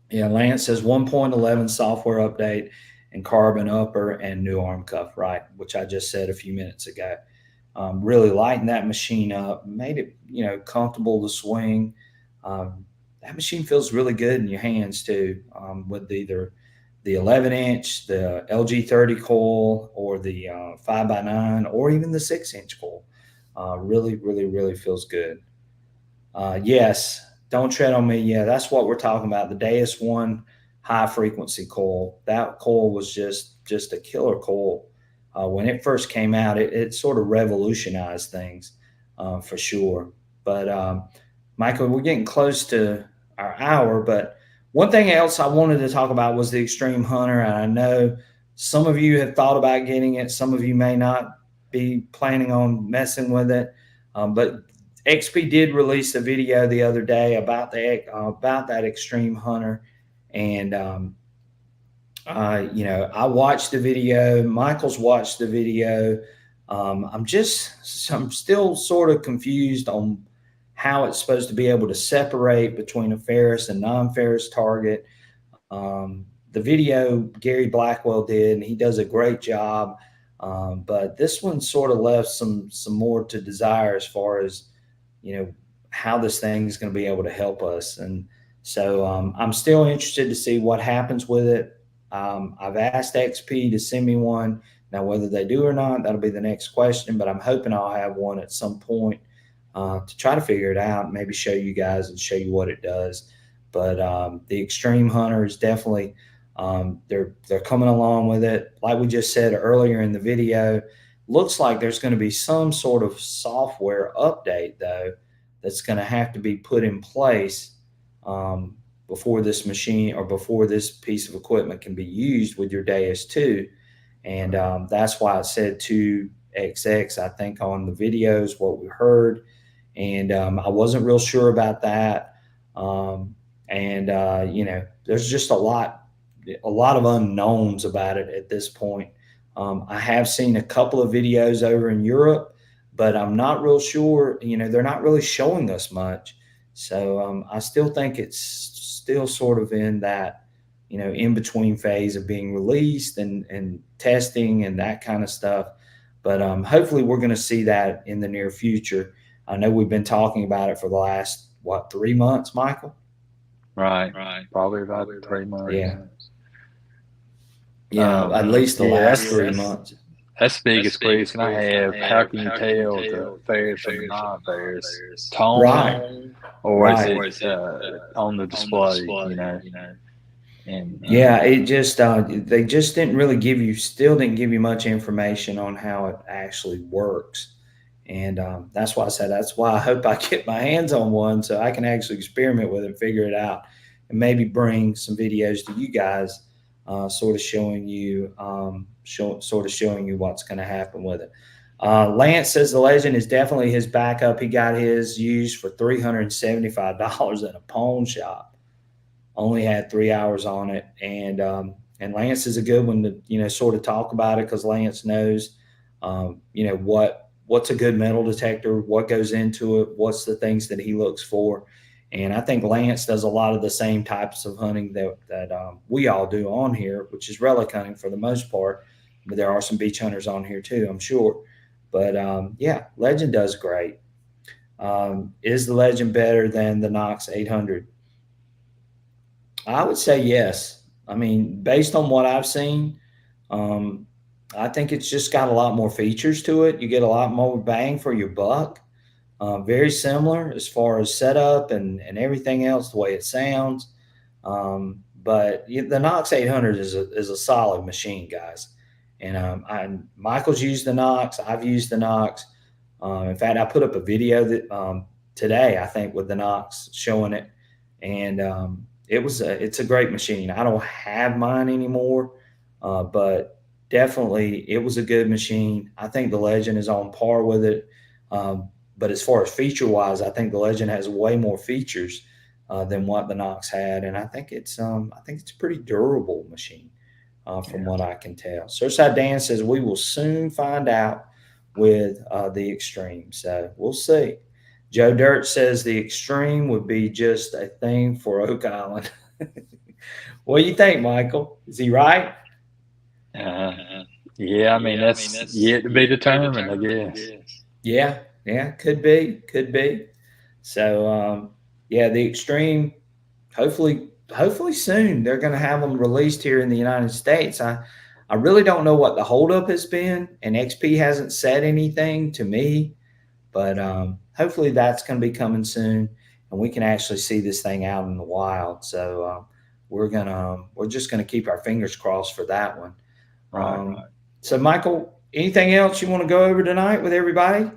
Yeah, Lance says 1.11 software update and carbon upper and new arm cuff, right, which I just said a few minutes ago. Really lightened that machine up, made it comfortable to swing. That machine feels really good in your hands too, with either the 11-inch, the LG30 coil, or the 5x9, or even the 6-inch coil. Really, really, really feels good. Yes, don't tread on me. Yeah, that's what we're talking about. The Deus I high frequency coil. That coil was just a killer coil. When it first came out, it sort of revolutionized things for sure. But Michael, we're getting close to our hour. But one thing else I wanted to talk about was the Xtrem Hunter. And I know some of you have thought about getting it. Some of you may not be planning on messing with it. But XP did release a video the other day about that Xtrem Hunter, and I watched the video. Michael's watched the video. I'm still sort of confused on how it's supposed to be able to separate between a ferrous and non-ferrous target. The video Gary Blackwell did, and he does a great job. But this one sort of left some more to desire as far as how this thing is going to be able to help us. And So I'm still interested to see what happens with it. I've asked XP to send me one. Now, whether they do or not, that'll be the next question, but I'm hoping I'll have one at some point to try to figure it out, maybe show you guys and show you what it does. But the Xtrem Hunter is definitely, they're coming along with it. Like we just said earlier in the video, looks like there's going to be some sort of software update, though, that's going to have to be put in place before this machine or before this piece of equipment can be used with your Deus II. And that's why I said 2XX, I think, on the videos, what we heard. And I wasn't real sure about that. There's just a lot of unknowns about it at this point. I have seen a couple of videos over in Europe, but I'm not real sure. They're not really showing us much. So I still think it's still sort of in that, in between phase of being released and testing and that kind of stuff. But hopefully we're going to see that in the near future. I know we've been talking about it for the last, 3 months, Michael? Right. Probably about 3 months. Yeah. Yeah, at least the last 3 months. That's the biggest question I have. How can you tell the ferrous from the non-ferrous? Tone, Right. or is it on the display? And it just they just didn't really still didn't give you much information on how it actually works. And that's why I said, that's why I hope I get my hands on one so I can actually experiment with it and figure it out, and maybe bring some videos to you guys, sort of showing you what's going to happen with it. Lance says the Legend is definitely his backup. He got his used for $375 at a pawn shop. Only had 3 hours on it, and Lance is a good one to sort of talk about it, because Lance knows what's a good metal detector, what goes into it, what's the things that he looks for. And I think Lance does a lot of the same types of hunting that we all do on here, which is relic hunting for the most part. But there are some beach hunters on here too, I'm sure. But Legend does great. Is the Legend better than the Knox 800? I would say yes. I mean, based on what I've seen, I think it's just got a lot more features to it. You get a lot more bang for your buck. Very similar as far as setup and everything else, the way it sounds. But the Knox 800 is a solid machine, guys. And Michael's used the Knox. I've used the Knox. In fact, I put up a video that today, I think, with the Knox showing it, and it's a great machine. I don't have mine anymore, but definitely it was a good machine. I think the Legend is on par with it. But as far as feature wise, I think the Legend has way more features than what the Knox had, and I think it's a pretty durable machine from what I can tell. Surfside Dan says we will soon find out with the Xtrem, so we'll see. Joe Dirt says the Xtrem would be just a thing for Oak Island. What do you think, Michael? Is he right? Yeah, I mean, that's yet to be determined, I guess. Yeah, could be. So, the Xtrem, hopefully soon they're going to have them released here in the United States. I really don't know what the holdup has been, and XP hasn't said anything to me, but hopefully that's going to be coming soon, and we can actually see this thing out in the wild. So we're just gonna keep our fingers crossed for that one. Right. So, Michael, anything else you want to go over tonight with everybody?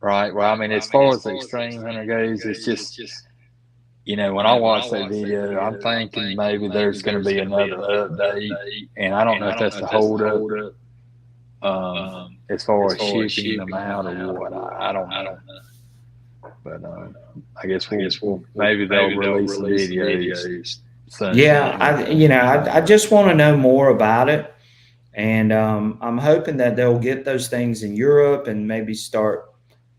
Right. Well, I mean, as far as the Xtrem Hunter goes, it's just, when I watch that video, I'm thinking maybe there's going to be another update, and I don't know if that's the holdup, as far as shipping them out or what. I don't know. But I guess maybe they'll release the videos soon. Yeah, I just want to know more about it. And I'm hoping that they'll get those things in Europe and maybe start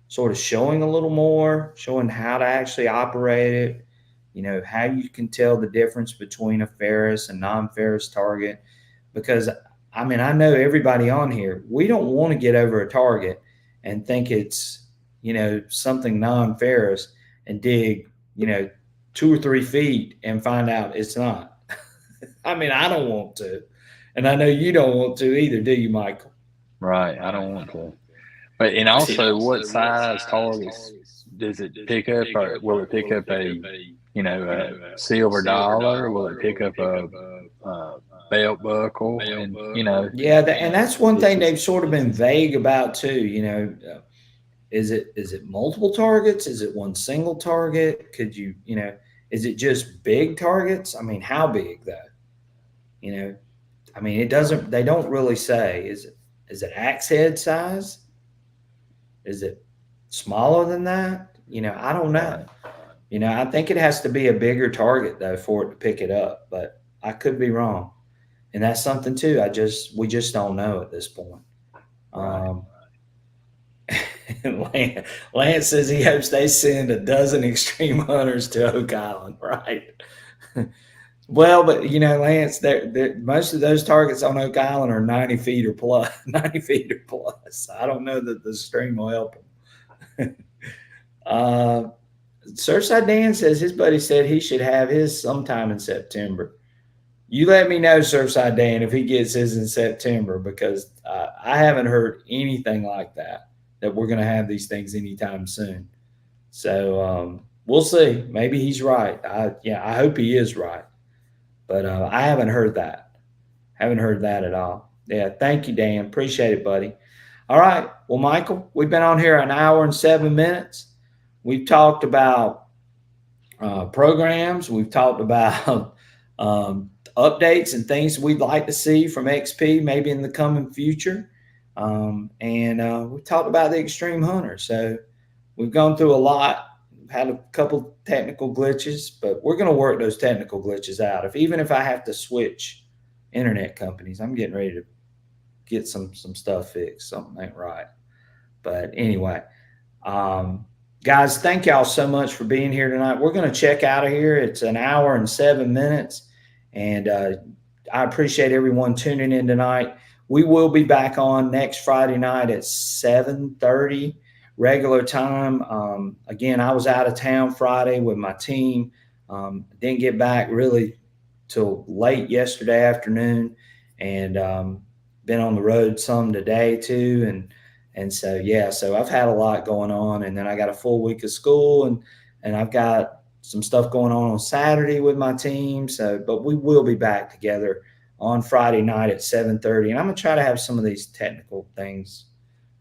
sort of showing a little more, showing how to actually operate it, how you can tell the difference between a ferrous and non-ferrous target. Because, I mean, I know everybody on here, we don't want to get over a target and think it's, something non-ferrous and dig, 2 or 3 feet and find out it's not. I mean, I don't want to, and I know you don't want to either, do you, Michael? Right. I don't want to. But and also, what size targets does it pick up? Or will it pick up a silver dollar? Will it pick up a belt buckle? And Yeah, and that's one it's thing just they've sort of been vague about too. Is it multiple targets? Is it one single target? Could is it just big targets? I mean, how big though? You know, I mean, it doesn't. They don't really say. Is it axe head size? Is it smaller than that? I don't know. right. I think it has to be a bigger target though for it to pick it up, but I could be wrong. And that's something too. We just don't know at this point. Right. Um, Lance says he hopes they send a dozen extreme hunters to Oak Island, right? Well, but Lance, most of those targets on Oak Island are 90 feet or plus. 90 feet or plus. I don't know that the stream will help them. Surfside Dan says his buddy said he should have his sometime in September. You let me know, Surfside Dan, if he gets his in September, because I haven't heard anything like that we're going to have these things anytime soon. So we'll see. Maybe he's right. I hope he is right. But I haven't heard that. Haven't heard that at all. Yeah, thank you, Dan. Appreciate it, buddy. All right. Well, Michael, we've been on here an hour and 7 minutes. We've talked about programs. We've talked about updates and things we'd like to see from XP maybe in the coming future. And we talked about the Xtrem Hunter. So we've gone through a lot, had a couple technical glitches, but we're going to work those technical glitches out. Even if I have to switch internet companies, I'm getting ready to get some stuff fixed. Something ain't right. But anyway, guys, thank y'all so much for being here tonight. We're going to check out of here. It's an hour and 7 minutes. And I appreciate everyone tuning in tonight. We will be back on next Friday night at 7:30 regular time. Again, I was out of town Friday with my team. Didn't get back really till late yesterday afternoon, and been on the road some today too. And so so I've had a lot going on, and then I got a full week of school, and I've got some stuff going on Saturday with my team. So, but we will be back together on Friday night at 7:30, and I'm gonna try to have some of these technical things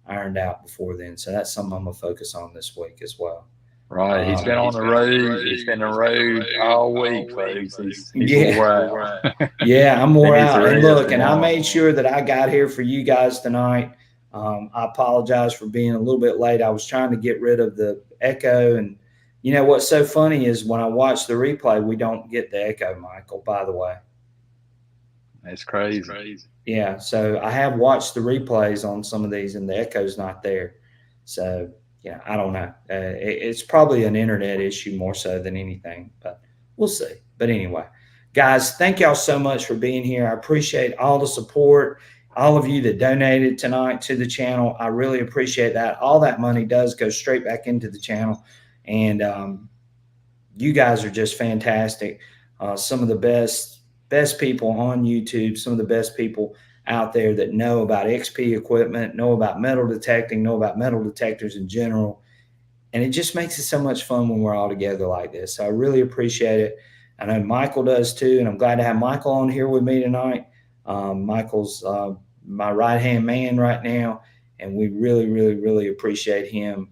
ironed out before then. So that's something I'm gonna focus on this week as well. Right. He's been on the road. He's been on the road all week, folks. He's wore out. Yeah, I'm He wore needs to out. And rest look, and I tomorrow. made sure that I got here for you guys tonight. I apologize for being a little bit late. I was trying to get rid of the echo. And what's so funny is when I watch the replay, we don't get the echo, Michael, by the way. It's crazy. Yeah, so I have watched the replays on some of these, and the echo's not there. So, I don't know. It's probably an internet issue more so than anything, but we'll see. But anyway, guys, thank y'all so much for being here. I appreciate all the support, all of you that donated tonight to the channel. I really appreciate that. All that money does go straight back into the channel, and you guys are just fantastic. Some of the best people on YouTube, some of the best people out there that know about XP equipment, know about metal detecting, know about metal detectors in general. And it just makes it so much fun when we're all together like this. So I really appreciate it. I know Michael does too, and I'm glad to have Michael on here with me tonight. Michael's my right-hand man right now, and we really, really, really appreciate him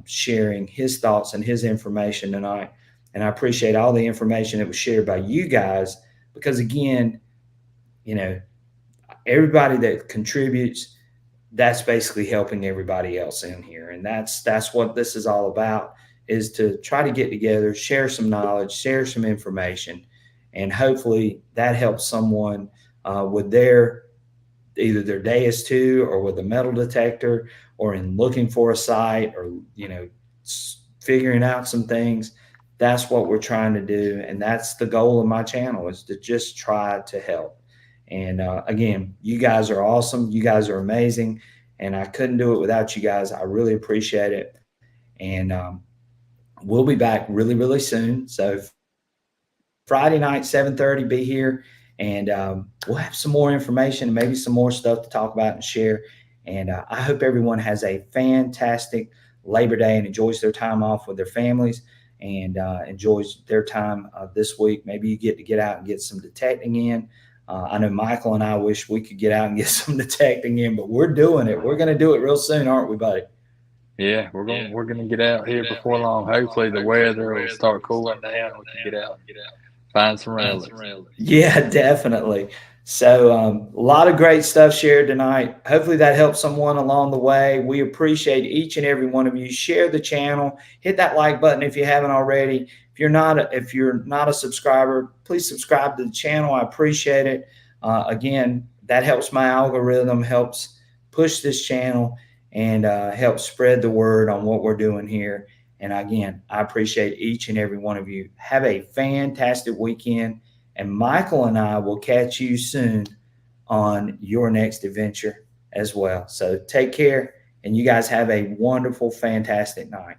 sharing his thoughts and his information tonight. And I appreciate all the information that was shared by you guys, because again, everybody that contributes, that's basically helping everybody else in here. And that's what this is all about, is to try to get together, share some knowledge, share some information, and hopefully that helps someone with either their Deus II or with a metal detector, or in looking for a site, or figuring out some things. That's what we're trying to do, and that's the goal of my channel, is to just try to help. And again, you guys are awesome. You guys are amazing, and I couldn't do it without you guys. I really appreciate it. And we'll be back really, really soon. So Friday night, 7:30, be here, and we'll have some more information and maybe some more stuff to talk about and share. And I hope everyone has a fantastic Labor Day and enjoys their time off with their families and enjoys their time this week. Maybe you get to get out and get some detecting in. I know Michael and I wish we could get out and get some detecting in, but we're doing it. We're going to do it real soon, aren't we, buddy? Yeah, we're gonna get out here before long. Hopefully the weather will start cooling down. We can get out and find some relics. Yeah, definitely. So, a lot of great stuff shared tonight. Hopefully, that helps someone along the way. We appreciate each and every one of you. Share the channel, hit that like button if you haven't already. If you're not a subscriber, please subscribe to the channel. I appreciate it. Again, that helps my algorithm, helps push this channel, and helps spread the word on what we're doing here. And again, I appreciate each and every one of you. Have a fantastic weekend. And Michael and I will catch you soon on your next adventure as well. So take care, and you guys have a wonderful, fantastic night.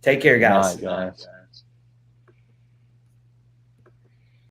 Take care, guys. Night, guys.